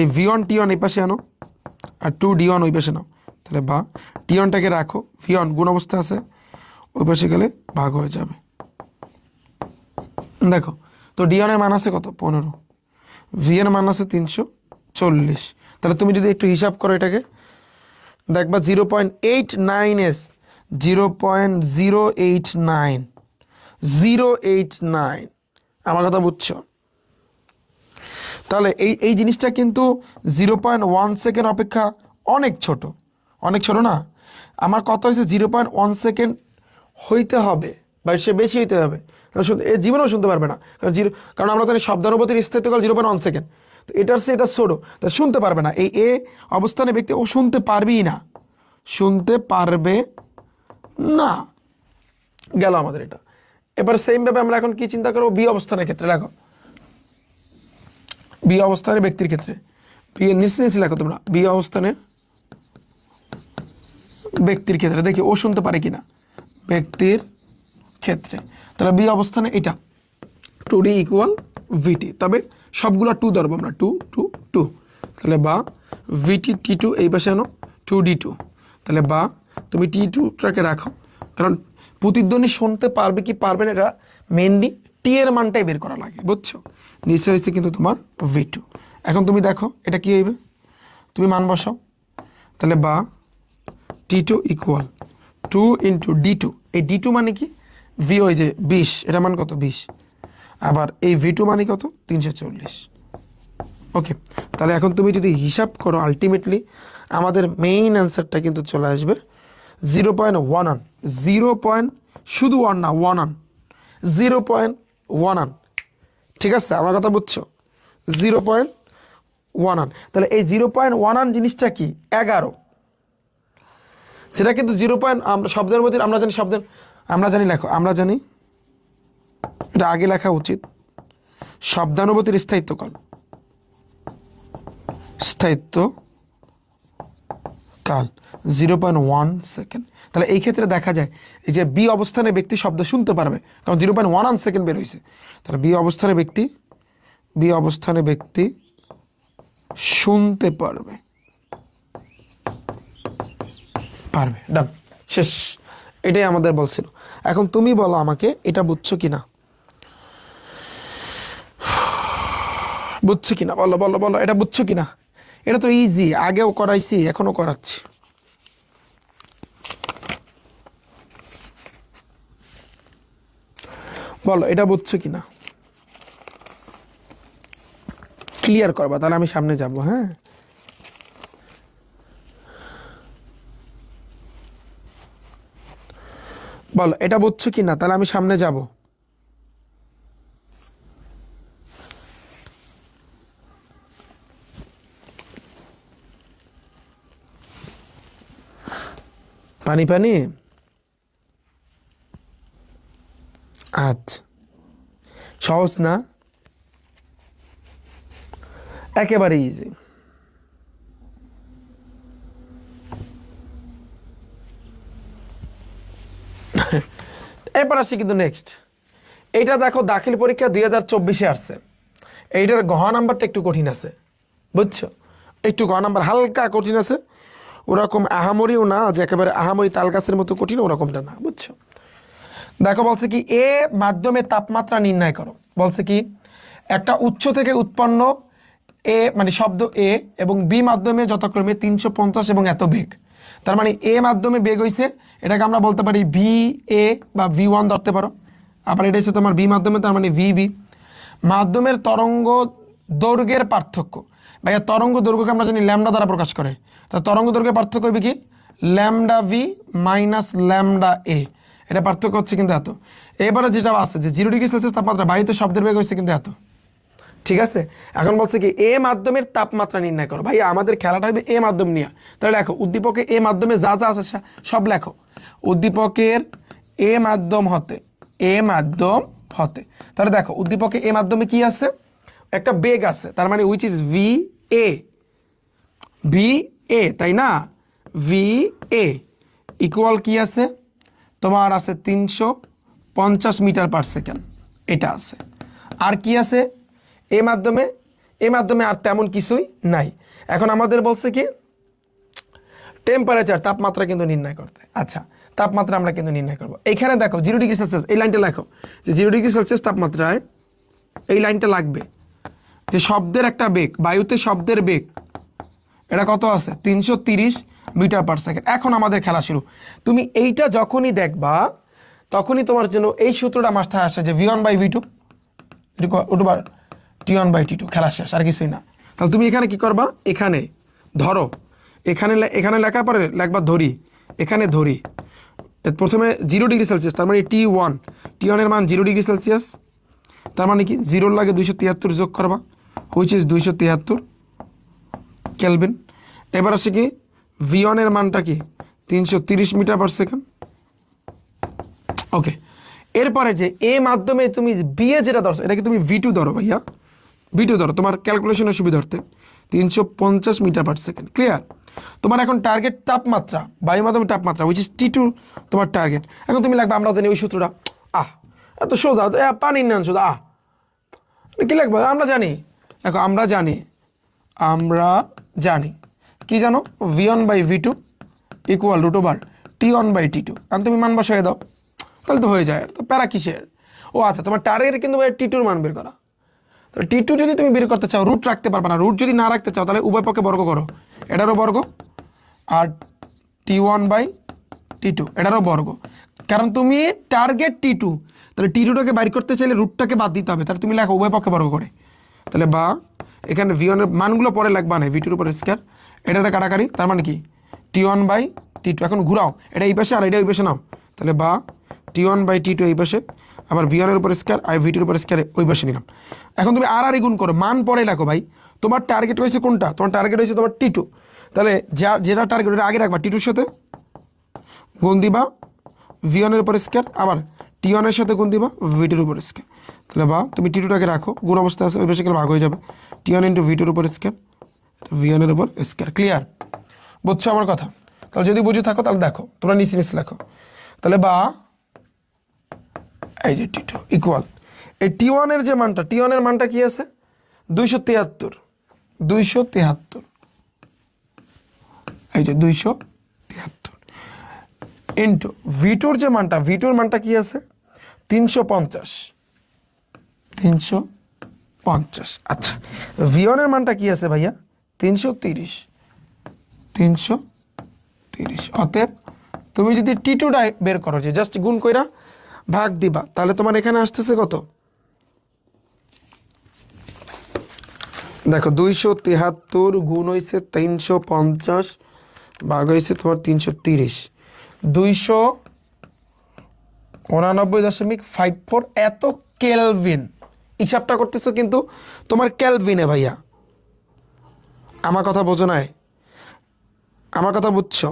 এই V1 T1 এই পাশে আনো, আর 2 D1 ওই পাশে নাও, তাহলে বা T1টাকে রাখো, V1 গুণ অবস্থা আছে, ওই পাশে গেলে ভাগ হয়ে যাবে। দেখো তো D1 এর মান আছে কত, 15, V এর মান আছে 340, তাহলে তুমি যদি একটু হিসাব করো এটাকে, দেখবা 0.89s, 0.089, আমার কথা বুঝছো। তাহলে এই জিনিসটা কিন্তু 0.1 সেকেন্ড অপেক্ষা অনেক ছোট, অনেক ছোট না। আমার কথা হয়েছে 0.1 সেকেন্ড হইতে হবে বা সে বেশি হইতে হবে, এ জীবনেও শুনতে পারবে না, কারণ আমরা জানি শব্দানুভূতির স্থায়িত্বকাল 0.1 সেকেন্ড, তো এটার সে এটা ছোটো, তা শুনতে পারবে না। এই এ অবস্থানে ব্যক্তি ও শুনতে পারবেই না, শুনতে পারবে না, গেল আমাদের এটা। এবার সেমভাবে আমরা এখন কি চিন্তা করবো, বি অবস্থানের ক্ষেত্রে, দেখো বি অবস্থানের ব্যক্তির ক্ষেত্রে, বি এর নিচে লেখো তোমরা, বি অবস্থানের ব্যক্তির ক্ষেত্রে দেখি ও শুনতে পারে কিনা, ব্যক্তির ক্ষেত্রে, তাহলে বি অবস্থানে এটা 2D = VT, তবে সবগুলো 2 ধরবো আমরা, 2 2 2, তাহলে বা VT T2 এই পাশে আনো, 2D2, তাহলে বা তুমি T2টাকে রাখো, কারণ প্রতিধ্বনি শুনতে পারবে কি পারবে না, এটা মেনলি টি এর মানটাই বের করা লাগে, বুঝছো। নিচে হয়েছে কিন্তু তোমার V2। এখন তুমি দেখো এটা কি হইবে, তুমি মান বসাও, তাহলে বা T2 = 2 × D2, এই D2 মানে কি, V ওই যে 20, এটা মান কত 20, আবার এই V2 মানে কত 340, ওকে। তাহলে এখন তুমি যদি হিসাব করো, আলটিমেটলি আমাদের মেইন অ্যান্সারটা কিন্তু চলে আসবে 0.11, 0. শুধু 1 না, 1 0.11, ঠিক আছে, আমার কথা বুঝছো, 0.11। তাহলে এই 0.11 জিনিসটা কি 11, সেটা কিন্তু 0. আমরা শব্দের মধ্যে আমরা জানি, শব্দের আমরা জানি, লেখো আমরা জানি, এটা আগে লেখা উচিত, শব্দানুভূতির স্থায়িত্বকাল, কাল 0.1 সেকেন্ড। তাহলে এই ক্ষেত্রে দেখা যায় এই যে বি অবস্থানে ব্যক্তি শব্দ শুনতে পারবে, কারণ 0.1 সেকেন্ড বের হয়েছে। তাহলে বি অবস্থানে ব্যক্তি শুনতে পারবে। ডান, শেষ। এটাই আমাদের বলছিল। এখন তুমি বলো আমাকে, এটা বুঝছো কিনা, বলো বলো বলো, এটা বুঝছো কিনা? এটা তো ইজি, আগেও করাইছি, এখনো করাচ্ছি। বলো এটা বুঝছো কিনা, ক্লিয়ার করবা, তাহলে আমি সামনে যাব। হ্যাঁ, বলো এটা বুঝছো কিনা, তাহলে আমি সামনে যাব। পানি পানি, আচ্ছা, সহজ না, একেবারে ইজি। এরপর আসি কিন্তু নেক্সট। এইটা দেখো, দাখিল পরীক্ষা 2024-এ আসছে। এইটার ঘ নাম্বারটা একটু কঠিন আছে, বুঝছো? একটু ঘ নাম্বার হালকা কঠিন আছে, ওরকম আহামরিও না যে একেবারে আহামরি তাল গাছের মতো কঠিন, ওরকমটা না, বুঝছো? দেখো বলছে কি, এ মাধ্যমে তাপমাত্রা নির্ণয় করো। বলছে কি, একটা উৎস থেকে উৎপন্ন এ মানে শব্দ এ এবং বি মাধ্যমে যথাক্রমে 350 এবং এত বেগ। তার মানে এ মাধ্যমে বেগ হইছে, এটাকে আমরা বলতে পারি ভি এ বা V1 ধরতে পারো। আবার এটা হচ্ছে তোমার বি মাধ্যমে, তার মানে VB। মাধ্যমের তরঙ্গ দৈর্ঘ্যের পার্থক্য, ভাইয়া তরঙ্গ দৈর্ঘ্যকে আমরা জানি ল্যামডা দ্বারা প্রকাশ করে। তা তরঙ্গ দৈর্ঘ্যের পার্থক্য হবে কি, λV মাইনাস λA। এটা পার্থক্য হচ্ছে কিন্তু এত। এবারে যেটা আছে যে 0 ডিগ্রি সেলসিয়াস তাপমাত্রা, বায়ুতে শব্দের বেগ হচ্ছে কিন্তু এত। ঠিক আছে, এখন বলছে কি এ মাধ্যমের তাপমাত্রা নির্ণয় করো। ভাই আমাদের খেলাটা হবে এ মাধ্যম নিয়ে। তাহলে লেখো উদ্দীপকে এ মাধ্যমে যা যা আছে সব লেখো। উদ্দীপকের এ মাধ্যম হতে, তাহলে দেখো উদ্দীপকে এ মাধ্যমে কি আছে, একটা বেগ আছে, তার মানে উইচ ইজ VA, তাই না? VA ইকুয়াল কি আছে তোমার, আছে 350 মিটার পার সেকেন্ড, এটা আছে। আর কি আছে এ মাধ্যমে আর তেমন কিছুই নাই। এখন আমাদের বলছে কি টেম্পারেচার, তাপমাত্রা কিন্তু নির্ণয় করতে। আচ্ছা, তাপমাত্রা আমরা কিন্তু নির্ণয় করবো। এইখানে দেখো 0 ডিগ্রি সেলসিয়াস, এই লাইনটা লেখো যে 0 ডিগ্রি সেলসিয়াস তাপমাত্রায় এই লাইনটা লাগবে যে শব্দের একটা বেগ, বায়ুতে শব্দের বেগ এটা কত আছে, 330 মিটার পার সেকেন্ড। এখন আমাদের খেলা শুরু। তুমি এইটা যখনই দেখবা তখনই তোমার জন্য এই সূত্রটা মাথায় আসে যে V1/V2 T1/T2, খেলা শেষ, আর কিছুই না। তাহলে তুমি এখানে কি করবা, এখানে ধরো, এখানে লেখা পরে লেখবা ধরি, এখানে ধরি প্রথমে 0 ডিগ্রি সেলসিয়াস, তার মানে T1 এর মান 0 ডিগ্রি সেলসিয়াস, তার মানে কি 0 লাগে 273 যোগ করবা, হুইচ ইজ 273 কেলভিন। এবার আসে কি V1 এর মানটা কি 330 মিটার পার সেকেন্ড। ওকে, এরপরে যে এ মাধ্যমে তুমি বিয়ে যেটা ধরছো, এটাকে তুমি V2 ধরো ভাইয়া, V2 ধরো, তোমার ক্যালকুলেশনের সুবিধার্থে 350 মিটার পার সেকেন্ড। ক্লিয়ার? তোমার এখন টার্গেট তাপমাত্রা, বায়ু মাধ্যমে তাপমাত্রা উইচ ইজ T2 তোমার টার্গেট। এখন তুমি লাগবে, আমরা জানি ওই সূত্রটা, এত সোজা, পানি নেন সোজা, কি লাগবে, আমরা জানি। দেখো আমরা জানি কি জানো, V1/V2 ইকুয়াল √T1/T2। কারণ তুমি মান বসাই দাও, তাহলে তো হয়ে যায়, তো প্যারা কিসের। ও আচ্ছা, তোমার টার্গেট কিন্তু T2 মান বের করা। তো T2 যদি তুমি বের করতে চাও, রুট রাখতে পারবে না। রুট যদি না রাখতে চাও তাহলে উভয় পক্ষে বর্গ করো, এটারও বর্গ আর T1/T2 এটারও বর্গ। কারণ তুমি টার্গেট T2, তাহলে T2টাকে বাইর করতে চাইলে রুটটাকে বাদ দিতে হবে। তাহলে তুমি লেখো উভয় পক্ষে বর্গ করে, তাহলে বা এখানে V1 এর মানগুলো পরে লাগবা না, V2 এর উপর স্কয়ার, এটা কাটাকাটি, তার মানে কি T1/T2। এখন ঘুরাও, এটা এই পাশে আর এটা ওই পাশে নাও, তাহলে বা T1/T2 এই পাশে, আবার V1 এর উপর স্কয়ার আর V2 এর উপর স্কয়ার ওই পাশে নিলাম। এখন তুমি আর গুণ করো, মান পরে লেখো ভাই। তোমার টার্গেট হয়েছে কোনটা, তোমার টার্গেট হয়েছে তোমার T2, তাহলে যেটা টার্গেট ওটা আগে রাখবা, T2 এর সাথে গুণ দিবা V1 এর উপর স্কয়ার, আবার T1 এর সাথে গুণ দিবা V2 এর উপর স্কয়ার। তাহলে বা তুমি T2টাকে রাখো, গুণ অবস্থা আছে, ওই পাশে ভাগ হয়ে যাবে, T1 × V2 এর উপর স্কয়ার, V1 এর উপর স্কয়ার। ক্লিয়ার? বুঝছো আমার কথা? তাহলে যদি বুঝে থাকো তাহলে দেখো, তোমরা নিচে নিচে লেখো। তাহলে বা এই যে T2 ইকুয়াল এই T1 এর যে মানটা, T1 এর মানটা কি আছে 273, 273 এই যে 273 ইন্টু V2 যে মানটা, V2 মানটা কি আছে 350, 350। আচ্ছা V1 এর মানটা কি আছে ভাইয়া 330, 330। অতএব তুমি যদি T2টা বের করো, যে জাস্ট গুণ কইরা ভাগ দিবা, তাহলে তোমার এখানে আসতেছে কত, দেখো 273 গুণ হয়েছে 350 ভাগ হয়েছে তোমার 330, 289.54 এত কেলভিন। হিসাবটা করতেছো কিন্তু তোমার কেলভিনে ভাইয়া, আমার কথা বোঝো নাই, আমার কথা বুঝছো?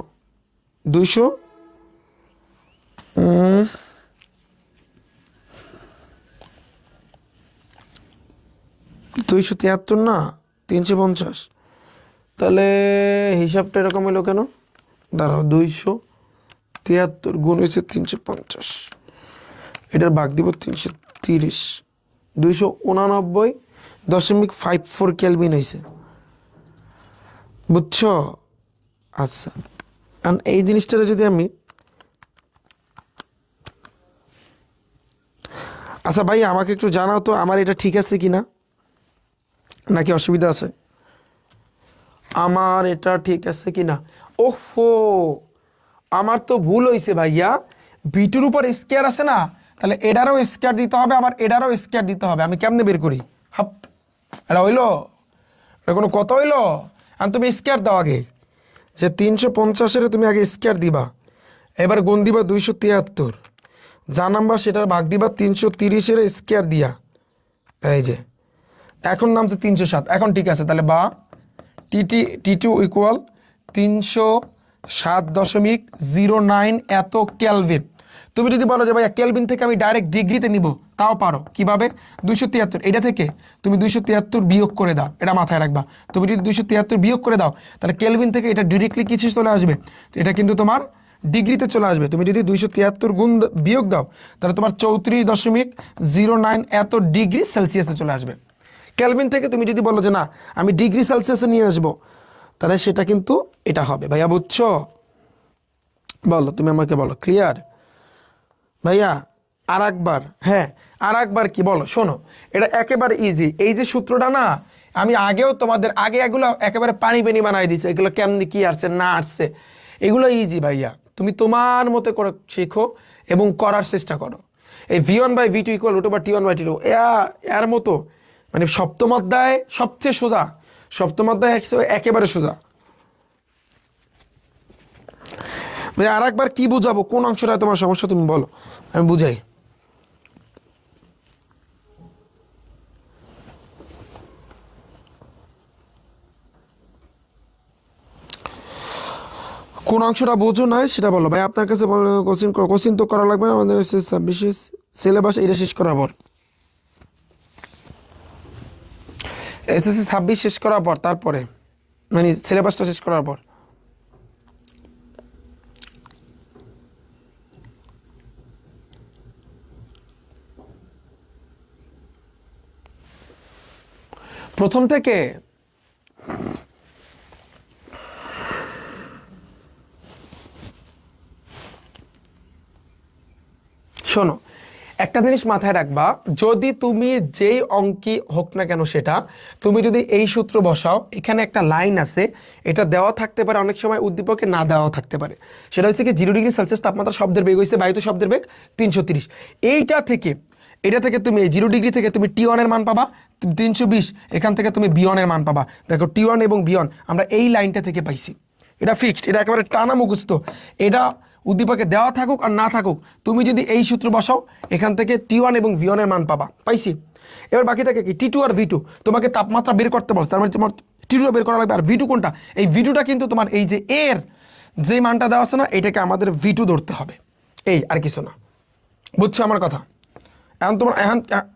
273 না 350, তাহলে হিসাবটা এরকম হলো কেন, দাঁড়াও 273 গুণ হয়েছে 350, এটার ভাগ দিব 330, 289.54 কেলভিন হয়েছে, বুঝছো? আচ্ছা এই জিনিসটা যদি আমি, আচ্ছা ভাই আমাকে একটু জানাও তো আমার এটা ঠিক আছে কিনা, নাকি অসুবিধা আছে, আমার এটা ঠিক আছে কিনা? ওহো আমার তো ভুল হয়েছে ভাইয়া, বিটুর উপর স্কয়ার আছে না, তাহলে এটারও স্কয়ার দিতে হবে, আবার এটারও স্কয়ার দিতে হবে। আমি কেমনে বের করি? হাপ, এটা হইলো, এটা কোনো কত হইলো? আর তুমি স্কয়ার দাও আগে, যে 350-এর তুমি আগে স্কয়ার দিবা, এবার গুণ দিবা 273, যা নাম্বার সেটার ভাগ দিবা 330-এর স্কয়ার দিয়া, এই যে এখন নামছে 307। এখন ঠিক আছে, তাহলে বা T2 ইকুয়াল 307.09 এত কেলভিন। তুমি যদি বলো যে ভাইয়া কেলভিন থেকে আমি ডাইরেক্ট ডিগ্রিতে নিব, তাও পারো। কিভাবে? 273 এটা থেকে তুমি 273 বিয়োগ করে দাও, এটা মাথায় রাখবা। তুমি যদি 273 বিয়োগ করে দাও, তাহলে কেলভিন থেকে এটা ডিরেক্টলি কিছু চলে আসবে, এটা কিন্তু তোমার ডিগ্রিতে চলে আসবে। তুমি যদি 273 গুণ বিয়োগ দাও, তাহলে তোমার 34.09 এত ডিগ্রি সেলসিয়াসে চলে আসবে। কেলভিন থেকে তুমি যদি বলো যে না আমি ডিগ্রি সেলসিয়াসে নিয়ে আসবো, তাহলে সেটা কিন্তু এটা হবে। ভাইয়া বুঝছো? বলো, তুমি আমাকে বলো, ক্লিয়ার ভাইয়া? আর একবার, হ্যাঁ আর একবার কি বলো, শোনো এটা একেবারে ইজি। এই যে সূত্রটা না, আমি আগেও তোমাদের আগে এগুলো একেবারে পানি পানি বানাই দিচ্ছে, এগুলো কেমনি কি আসছে না আসছে, এগুলো ইজি ভাইয়া। তুমি তোমার মতো করে শেখো এবং করার চেষ্টা করো। এই V1/V2 ইকুয়াল √T1/T2 এর মতো, মানে সপ্তম অধ্যায় সবচেয়ে সোজা, সপ্তম অধ্যায় একেবারে সোজা। ভাই আর একবার কি বুঝাবো, কোন অংশটা তোমার সমস্যা তুমি বলো, আমি বুঝাই। কোন অংশটা বোঝো নাই সেটা বলো ভাই। আপনার কাছে কোচিং তো করা লাগবে, আমাদের 26 সিলেবাস এটা শেষ করার পর, SSC 26 শেষ করার পর, তারপরে মানে সিলেবাসটা শেষ করার পর। প্রথম থেকে শোনো, একটা জিনিস মাথায় রাখবা, যদি তুমি যেই অঙ্কই হোক না কেন সেটা, তুমি যদি এই সূত্র বসাও, এখানে একটা লাইন আছে, এটা দেওয়া থাকতে পারে, অনেক সময় উদ্দীপকে না দেওয়া থাকতে পারে। সেটা হচ্ছে কি 0 ডিগ্রি সেলসিয়াস তাপমাত্রা শব্দের বেগ হয়েছে বায়ুতে শব্দের বেগ 330। এটা থেকে তুমি এই 0 ডিগ্রি থেকে তুমি T1 এর মান পাবা 320, এখান থেকে তুমি B1 এর মান পাবা। দেখো T1 এবং B1 আমরা এই লাইনটা থেকে পাইছি, এটা ফিক্সড, এটা একেবারে টানা মুখস্থ। এটা উদ্দীপকে দেওয়া থাকুক আর না থাকুক, তুমি যদি এই সূত্র বসাও, এখান থেকে T1 এবং V1 এর মান পাবা, পাইছি। এবার বাকি থাকে কি T2 আর V2, তোমাকে তাপমাত্রা বের করতে বলছে, তার মানে তোমার T2 বের করা লাগবে। আর V2 কোনটা? এই V2টা কিন্তু তোমার এই যে এর যে মানটা দেওয়া আছে না, এটাকে আমাদের V2 ধরতে হবে, এই আর কিছু না। বুঝছো আমার কথা?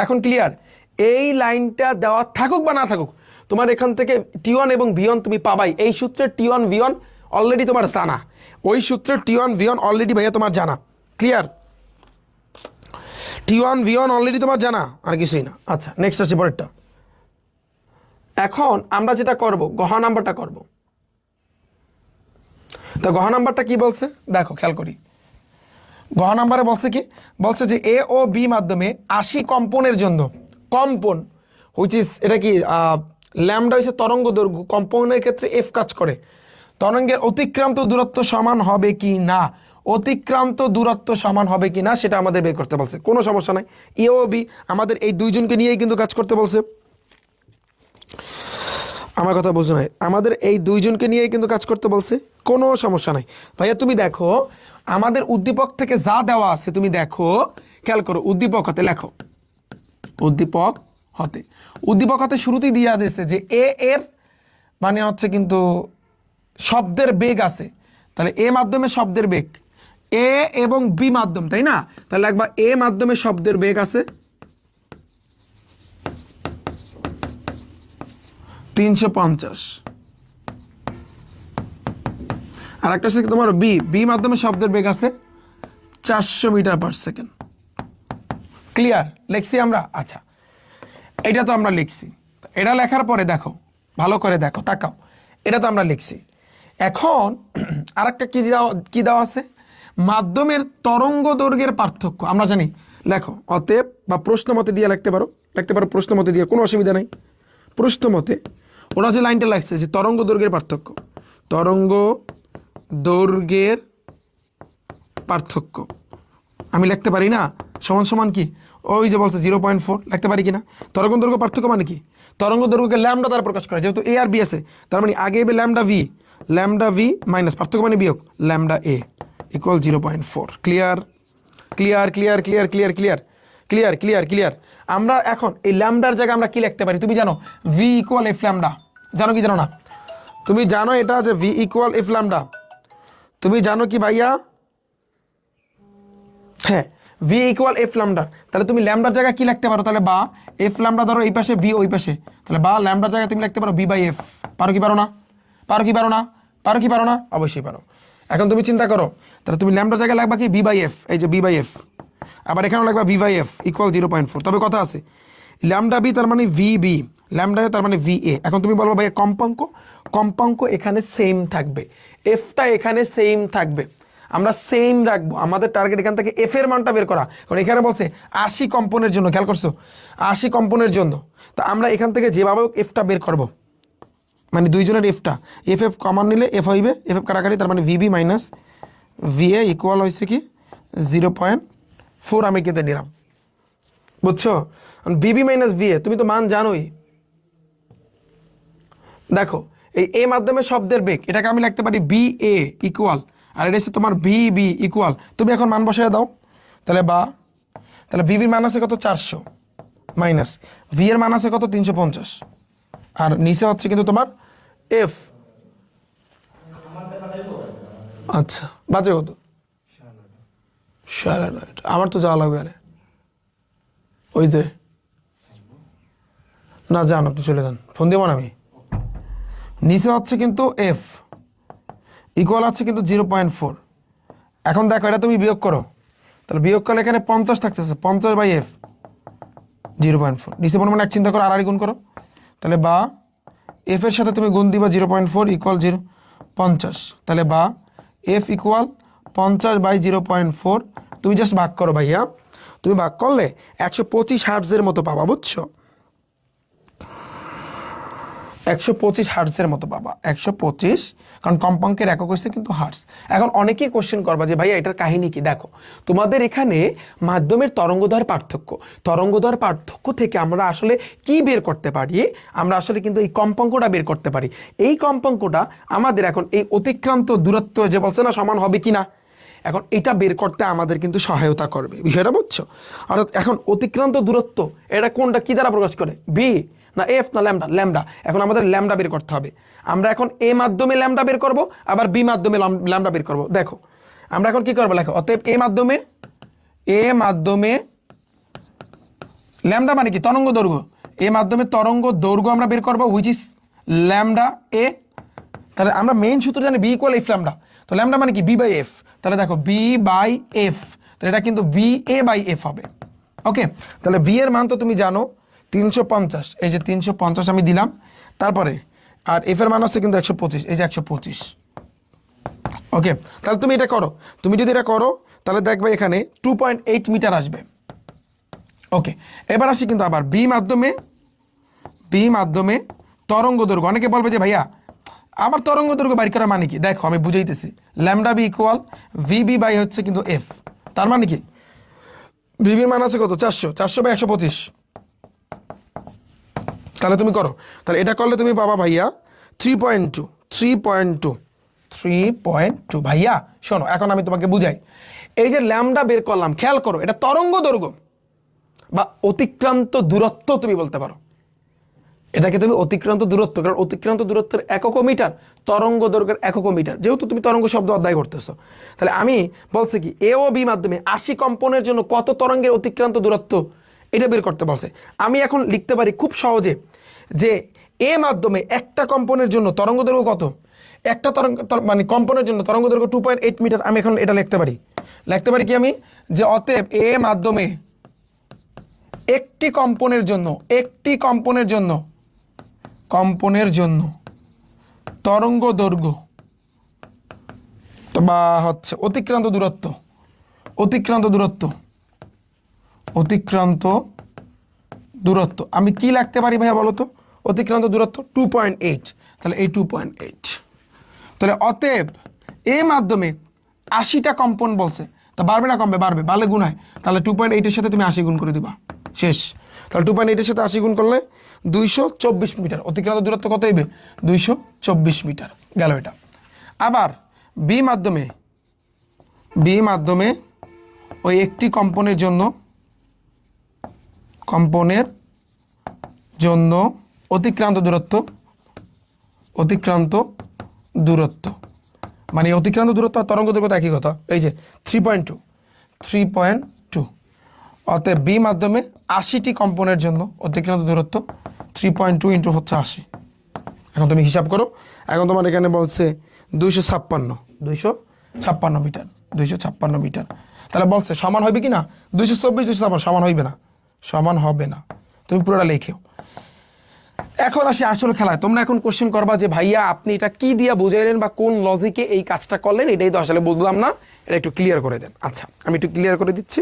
এখন ক্লিয়ার? এই লাইনটা দেওয়া থাকুক বা না থাকুক, তোমার এখান থেকে T1 এবং V1 তুমি পাবাই। এই সূত্রে T1 V1 অলরেডি তোমার জানা, ওই সূত্রে T1 V1 অলরেডি ভাইয়া তোমার জানা। ক্লিয়ার? T1 V1 অলরেডি তোমার জানা, আর কিছুই না। আচ্ছা, নেক্সট আছে পরেরটা। এখন আমরা যেটা করব, গহা নাম্বারটা করব। তো গহা নাম্বারটা কি বলছে দেখো, খেয়াল করি। গহা নাম্বারে বলছে কি, বলছে যে এ ও বি মাধ্যমে 80 কম্পনের জন্য, কম্পন হুইচ ইজ, এটা কি ল্যামডা হচ্ছে তরঙ্গ দৈর্ঘ্য, কম্পনের ক্ষেত্রে এফ কাজ করে, তরঙ্গের অতিক্রান্ত দূরত্ব সমান হবে কি না, অতিক্রান্ত দূরত্ব সমান হবে কি না সেটা আমাদের বের করতে বলছে। কোনো সমস্যা নাই, এ ও বি আমাদের এই দুইজনকে নিয়েই কিন্তু কাজ করতে বলছে। আমার কথা বুঝো নাই, আমাদের এই দুইজনকে নিয়েই কিন্তু কাজ করতে বলছে, কোনো সমস্যা নাই। ভাইয়া তুমি দেখো আমাদের উদ্দীপক থেকে যা দেওয়া আছে, তুমি দেখো খেয়াল করো, উদ্দীপক হতে লেখো, উদ্দীপক হতে, উদ্দীপক হতে শুরুতেই দিয়ে দিয়েছে যে এ এর মানে হচ্ছে কিন্তু শব্দের বেগ আছে, তাহলে এ মাধ্যমে শব্দের বেগ, এ এবং বি মাধ্যম, তাই না? তাহলে একবার এ মাধ্যমে শব্দের বেগ আছে 350, আর একটা হচ্ছে তোমার বি, বি মাধ্যমে শব্দের বেগ আছে 400 মিটার পার সেকেন্ড। ক্লিয়ার? লিখছি আমরা? আচ্ছা, এটা তো আমরা লিখছি। এটা লেখার পরে দেখো, ভালো করে দেখো, তাকাও, এটা তো আমরা লিখছি। এখন আরেকটা কি দেওয়া আছে, মাধ্যমের তরঙ্গ দৈর্ঘ্যের পার্থক্য আমরা জানি। লেখো অতএব, বা প্রশ্ন মতে দিয়ে লিখতে পারো, প্রশ্ন মতে দিয়ে, কোনো অসুবিধা নাই। প্রশ্ন মতে ওরা যে লাইনটা লাগছে যে তরঙ্গ দৈর্ঘ্যের পার্থক্য, তরঙ্গ দৈর্ঘ্যের পার্থক্য আমি লিখতে পারি না, সমান সমান কি, ওই যে বলছে 0.4 লিখতে পারি কিনা। তরঙ্গ দৈর্ঘ্য পার্থক্য মানে কি, তরঙ্গ দৈর্ঘ্যকে ল্যামডা দ্বারা প্রকাশ করে, যেহেতু এ আর বি আছে, তার মানে আগে এবে ল্যামডা ভি মাইনাস পার্থক্য মানে বিয়োগ ল্যামডা এ equal 0.4। Clear? Clear clear clear clear clear clear clear clear. আমরা এখন এই ল্যামডার জায়গায় আমরা কি লিখতে পারি, তুমি জানো ভি ইকুয়াল এফ ল্যামডা, জানো কি জানো না? তুমি জানো এটা যে ভি ইকুয়াল এফ ল্যামডা, তুমি জানো কি ভাইয়া? হ্যাঁ, ভি ইকুয়াল এফ ল্যামডা। তাহলে তুমি ল্যামডার জায়গায় কি লিখতে পারো, তাহলে বা এফ ল্যামডা ধরো এই পাশে, ভি ওই পাশে, তাহলে বা ল্যামডার জায়গায় তুমি লিখতে পারো বি বাই এফ। পারো কি পারো না? পারো কি পারো না? পারো কি পারো না? অবশ্যই পারো। এখন তুমি চিন্তা করো, তাহলে তুমি ল্যামডার জায়গায় লাগবা কি বি বাই এফ, এই যে বি বাই এফ, আবার এখানেও লাগবা বি বাই এফ ইকুয়াল 0.4। তবে কথা আছে, ল্যামডা বি তার মানে ভি বি, ল্যামডা তার মানে ভি এ। এখন তুমি বলবো ভাইয়া কম্পাঙ্ক, কম্পাঙ্ক এখানে সেম থাকবে, এফটা এখানে সেম থাকবে, আমরা সেম রাখবো। আমাদের টার্গেট এখান থেকে এফ এর মানটা বের করা, কারণ এখানে বলছে 80 কম্পনের জন্য, খেয়াল করছো 80 কম্পনের জন্য। তো আমরা এখান থেকে যেভাবে এফটা বের করব, মানে দুইজনের এফটা, এফ এফ কমন নিলে এফ হইবে, এফ এফ কাটাকাটি, তার মানে ভিবি মাইনাস ভিএ ইকুয়াল হয়েছে কি 0.4 আমি কেটে নিলাম, বুঝছো? বিবি মাইনাস ভিএ তুমি তো মান জানোই। দেখো এই এ মাধ্যমে শব্দের বেগ, এটাকে আমি লিখতে পারি বি এ ইকুয়াল, আর এটা হচ্ছে তোমার ভি বি ইকুয়াল, তুমি এখন মান বসায় দাও, তাহলে বা, তাহলে ভিবির মান আছে কত 400 মাইনাস ভি এর মান আছে কত 350, আর নিচে হচ্ছে কিন্তু তোমার এফ। আচ্ছা, বাজে কত? 9:30। আমার তো যাওয়া লাগবে, আরে ওই যে না, যান আপনি চলে যান, ফোন দিব না আমি। নিচে হচ্ছে কিন্তু এফ ইকুয়াল আছে কিন্তু 0.4। এখন দেখো এটা তুমি বিয়োগ করো, তাহলে বিয়োগ করলে এখানে 50 থাকতেছে, 50 বাই এফ 0.4, নিচে মনে মনে এক চিন্তা করো, আর গুণ করো, তাহলে বা এফ এর সাথে তুমি গুণ দিবা 0.4 ইকুয়াল 50, তাহলে বা এফ ইকুয়াল 50 বাই 0.4। তুমি জাস্ট ভাগ করো ভাইয়া, তুমি ভাগ করলে 125 হার্টজের মতো পাবা, বুঝছো? 125 হার্টজের মতো পাবা, 125, কারণ কম্পাঙ্কের একক হচ্ছে কিন্তু হার্টজ। এখন অনেকেই কোশ্চেন করবা যে ভাইয়া এটার কাহিনী কি। দেখো তোমাদের এখানে মাধ্যমের তরঙ্গদৈর্ঘ্যের পার্থক্য থেকে আমরা আসলে কি বের করতে পারি, আমরা আসলে কিন্তু এই কম্পাঙ্কটা বের করতে পারি। এই কম্পাঙ্কটা আমাদের এখন এই অতিক্রান্ত দূরত্ব যে বলছে না সমান হবে কিনা, এখন এটা বের করতে আমাদের কিন্তু সহায়তা করবে, বিষয়টা বুঝছো? অর্থাৎ এখন অতিক্রান্ত দূরত্ব এটা কোনটা কি দ্বারা প্রকাশ করে, বি না এফ না ল্যামডা? ল্যামডা। এখন আমাদের ল্যামডা বের করতে হবে। আমরা এখন এ মাধ্যমে ল্যামডা বের করব, আবার বি মাধ্যমে ল্যামডা বের করব। দেখো আমরা এখন কি করবো, লেখো অতএব এ মাধ্যমে ল্যামডা মানে কি তরঙ্গ দৈর্ঘ্য, এ মাধ্যমে তরঙ্গ দৈর্ঘ্য আমরা বের করবো, হুইচ ইজ ল্যামডা এ তাহলে আমরা মেইন সূত্র জানি বি ইকুয়াল এফ ল্যামডা, তো ল্যামডা মানে কি বি বাই এফ, তাহলে দেখো বি বাই এফ, তাহলে এটা কিন্তু বি এ বাই এফ হবে। ওকে, তাহলে বি এর মান তো তুমি জানো 350, এই যে 350 আমি দিলাম, তারপরে আর এফ এর মান আছে কিন্তু 125, এই যে 125। ওকে, তাহলে তুমি এটা করো, তুমি যদি এটা করো তাহলে দেখবে এখানে 2.8 মিটার আসবে। ওকে, এবার আসি কিন্তু আবার বি মাধ্যমে তরঙ্গ দৈর্ঘ্য। অনেকে বলবে যে ভাইয়া আবার তরঙ্গ দৈর্ঘ্য বাইর করার মানে কি, দেখো আমি বুঝাইতেছি, lambda B equal V B by হচ্ছে কিন্তু এফ, তার মানে কি ভিবির মান আছে কত 400 বাই 125। তাহলে তুমি করো, তাহলে এটা করলে তুমি পাবা ভাইয়া 3.2 ভাইয়া শোনো, এখন আমি তোমাকে বুঝাই। এই যে ল্যামডা বের করলাম, খেয়াল করো, এটা তরঙ্গ দৈর্ঘ্য বা অতিক্রান্ত দূরত্ব তুমি বলতে পারো, এটাকে তুমি অতিক্রান্ত দূরত্ব, কারণ অতিক্রান্ত দূরত্বের একক মিটার, তরঙ্গ দৈর্ঘ্যের একক মিটার, যেহেতু তুমি তরঙ্গ শব্দ অধ্যায় করতেছো। তাহলে আমি বলছি কি এ ও বি মাধ্যমে 80 কম্পনের জন্য কত তরঙ্গের অতিক্রান্ত দূরত্ব, এটা বের করতে বলছে। আমি এখন লিখতে পারি খুব সহজে যে এ মাধ্যমে একটা কম্পনের জন্য তরঙ্গ দৈর্ঘ্য কত, একটা তরঙ্গ মানে কম্পনের জন্য তরঙ্গ দৈর্ঘ্য 2.8 মিটার। আমি এখন এটা লিখতে পারি কি আমি, যে অতএব এ মাধ্যমে একটি কম্পনের জন্য তরঙ্গ দৈর্ঘ্য বা হচ্ছে অতিক্রান্ত দূরত্ব আমি কি লিখতে পারি ভাইয়া বলো তো, অতিক্রান্ত দূরত্ব 2.8, তাহলে এই 2.8, তাহলে অতএব এ মাধ্যমে 80টা কম্পন বলছে, তা বাড়বে না কমবে, বাড়লে গুণ হয়, তাহলে 2.8 এর সাথে তুমি 80 গুণ করে দিবা, শেষ। তাহলে 2.8 এর সাথে 80 গুণ করলে 224 মিটার, অতিক্রান্ত দূরত্ব কত হইবে 224 মিটার গেল এটা। আবার বি মাধ্যমে ওই একটি কম্পনের জন্য অতিক্রান্ত দূরত্ব মানে অতিক্রান্ত দূরত্ব আর তরঙ্গ দৈর্ঘ্য একই কথা, এই যে 3.2। অতএব বি মাধ্যমে 80টি কম্পনের জন্য অতিক্রান্ত দূরত্ব 3.2 ইন্টু হচ্ছে 80। এখন তুমি হিসাব করো, এখন তোমার এখানে বলছে 256 মিটার, তাহলে বলছে সমান হবে কি না 224 256 সমান হইবে না, সমান হবে না, তুমি পুরোটা লেখেও। এখন আসি আসল খেলায়, তোমরা এখন কোশ্চেন করবা যে ভাইয়া আপনি এটা কি দিয়ে বুঝাইলেন বা কোন লজিকে এই কাজটা করলেন, এটাই তো আসলে বুঝলাম না, এটা একটু ক্লিয়ার করে দেন। আচ্ছা আমি একটু ক্লিয়ার করে দিচ্ছি,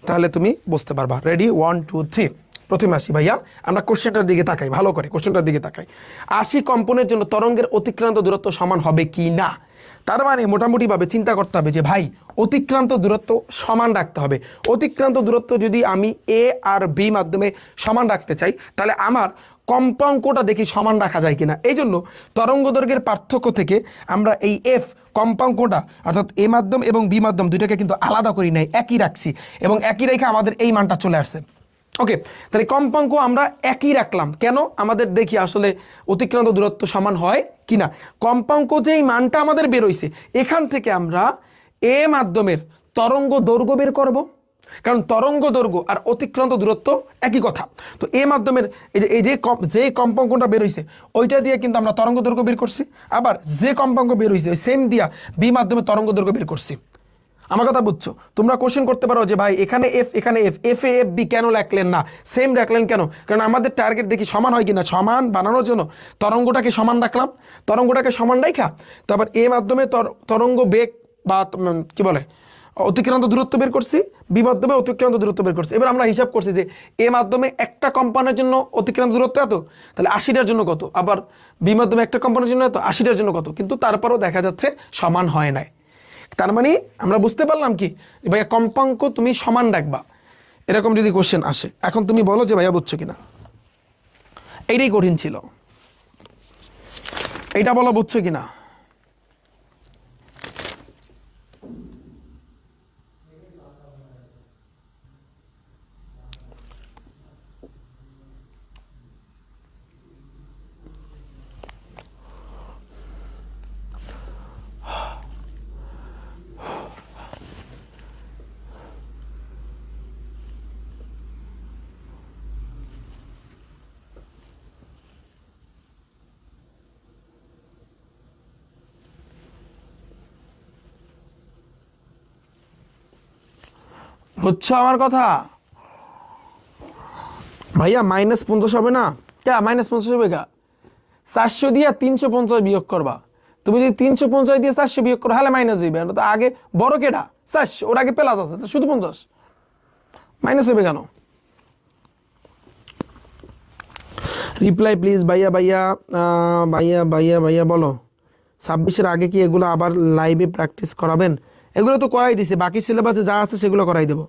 তাহলে তুমি বুঝতে পারবা। রেডি 1 2 3, প্রথমে আসি ভাইয়া, আমরা কোশ্চেনটার দিকে তাকাই, ভালো করে কোশ্চেনটার দিকে তাকাই। 80 কম্পনের জন্য তরঙ্গের অতিক্রান্ত দূরত্ব সমান হবে কি না, তার মানে মোটামুটিভাবে চিন্তা করতে হবে যে ভাই অতিক্রান্ত দূরত্ব সমান রাখতে হবে। অতিক্রান্ত দূরত্ব যদি আমি এ আর বি মাধ্যমে সমান রাখতে চাই, তাহলে আমার কম্পাঙ্কটা দেখি সমান রাখা যায় কিনা। এই জন্য তরঙ্গ দৈর্ঘ্যের পার্থক্য থেকে আমরা এই এফ কম্পাঙ্কটা অর্থাৎ এ মাধ্যম এবং বি মাধ্যম দুইটাকে কিন্তু আলাদা করি নাই, একই রাখছি, এবং একই রেখে আমাদের এই মানটা চলে আসছে। ওকে, তাহলে কম্পাঙ্ক আমরা একই রাখলাম কেন, আমাদের দেখি আসলে অতিক্রান্ত দূরত্ব সমান হয় কিনা। কম্পাঙ্ক যেই মানটা আমাদের বেরোইছে, এখান থেকে আমরা এ মাধ্যমের তরঙ্গ দৈর্ঘ্য বের করব, কারণ তরঙ্গ দৈর্ঘ্য আর অতিক্রান্ত দূরত্ব একই কথা। তো এ মাধ্যমের যে কম্পাঙ্কটা বেরোইছে ওইটা দিয়ে কিন্তু আমরা তরঙ্গ দৈর্ঘ্য বের করছি, আবার যে কম্পাঙ্ক বেরোইছে ওই সেম দিয়া বি মাধ্যমে তরঙ্গ দৈর্ঘ্য বের করছি। আমার কথা বুঝছো? তোমরা কোশ্চেন করতে পারো যে ভাই এখানে এফ এখানে F, F A F B কেন রাখলেন না, সেম রাখলেন কেন? কারণ আমাদের টার্গেট দেখি সমান হয় কিনা, সমান বানানোর জন্য তরঙ্গটাকে সমান রাখলাম, তরঙ্গটাকে সমান রাখা তারপর এ মাধ্যমে তরঙ্গ বেগ বা কি বলে অতিক্রান্ত দূরত্ব বের করছি, বি মাধ্যমে অতিক্রান্ত দূরত্ব বের করছি। এবার আমরা হিসাব করছি যে এ মাধ্যমে একটা কম্পানের জন্য অতিক্রান্ত দূরত্ব এত, তাহলে 80টার জন্য কত, আবার বি মাধ্যমে একটা কম্পানের জন্য এত, 80টার জন্য কত, কিন্তু তারপরেও দেখা যাচ্ছে সমান হয় নাই। তার মানে আমরা বুঝতে পারলাম কি ভাইয়া কম্পাঙ্ক তুমি সমান রাখবা, এরকম যদি কোশ্চেন আসে। এখন তুমি বলো যে ভাইয়া বুঝছো কিনা, এইটাই কঠিন ছিল, এইটা বলো বুঝছো কিনা। বুঝছো আমার কথা? ভাইয়া -50 হবে না? কে -50 হবে? 400 দিয়ে 350 বিয়োগ করবা। তুমি যদি 350 দিয়ে 400 বিয়োগ করো হলে মাইনাস হইবে। তো আগে বড় কেটা 400, ওর আগে প্লাস আছে, তো শুধু 50 মাইনাস হবে কেন? রিপ্লাই প্লিজ ভাইয়া। ভাইয়া ভাইয়া ভাইয়া ভাইয়া বলো, 26-এর আগে কি এগুলো আবার লাইভে প্র্যাকটিস করাবেন? এগুলো তো করাই দিছে, বাকি সিলেবাসে যা আছে সেগুলো করাই দেবো।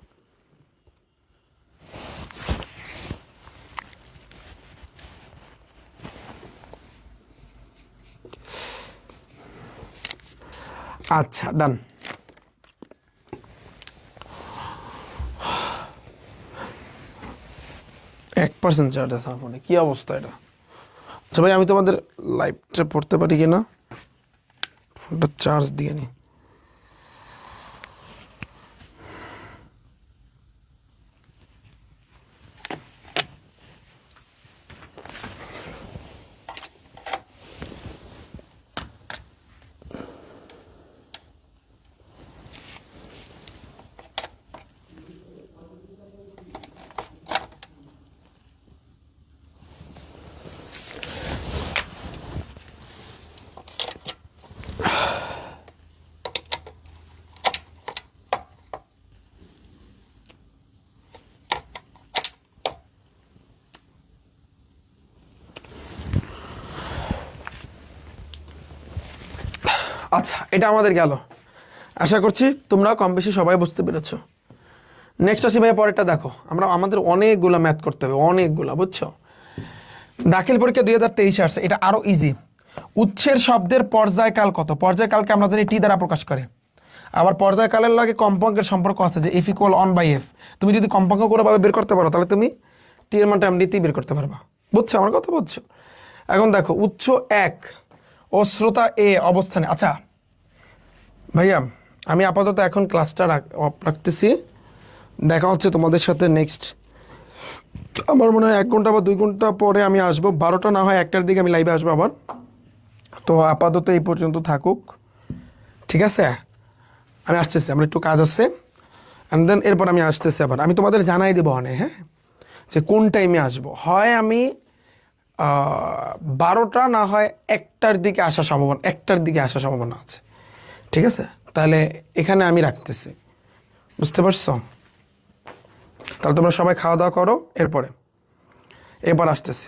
আচ্ছা ডান। %, চার্জ আছে আমার ফোনে, কি অবস্থা এটা? আচ্ছা ভাই, আমি তোমাদের লাইভটা পড়তে পারি কিনা, ফোনটা চার্জ দিয়ে নি। আচ্ছা, এটা আমাদের গেল। আশা করছি তোমরা কম বেশি সবাই বুঝতে পেরেছো। নেক্সট আসি ভাইয়া, পরেরটা দেখো। আমাদের অনেকগুলা ম্যাথ করতে হবে, অনেকগুলা, বুঝছো? দাখিল পরীক্ষা 2023 আসছে, এটা আরো ইজি। উৎসের শব্দের পর্যায়কাল কত? পর্যায়কালকে আমরা জানি টি দ্বারা প্রকাশ করে। আবার পর্যায়কালের লাগে কম্পাঙ্কের সম্পর্ক আছে, যে F = 1/f। তুমি যদি কম্পাঙ্ক করে ভাবে বের করতে পারো, তাহলে তুমি টি এর মানটা এমনিতেই বের করতে পারবা। বুঝছো আমার কথা? বুঝছো? এখন দেখো, উৎস 1 ও শ্রোতা এ অবস্থানে। আচ্ছা ভাইয়া, আমি আপাতত এখন ক্লাসটা রাখতেছি। দেখা হচ্ছে তোমাদের সাথে নেক্সট, আমার মনে হয় 1 ঘন্টা বা 2 ঘন্টা পরে আমি আসবো। 12টা না হয় 1টার দিকে আমি লাইভে আসবো আবার। তো আপাতত এই পর্যন্ত থাকুক, ঠিক আছে? আমি আসতেছি, আমার একটু কাজ আছে, অ্যান্ড দেন এরপর আমি আসতেছি আবার। আমি তোমাদের জানাই দেবো অনেক, হ্যাঁ, যে কোন টাইমে আসবো। হয় আমি 12টা না হয় 1টার দিকে আসার সম্ভাবনা, 1টার দিকে আসার সম্ভাবনা আছে, ঠিক আছে? তাহলে এখানে আমি রাখতেছি, বুঝতে পারছো? তাহলে তোমরা সবাই খাওয়া দাওয়া করো, এরপরে এবার আসতেছি।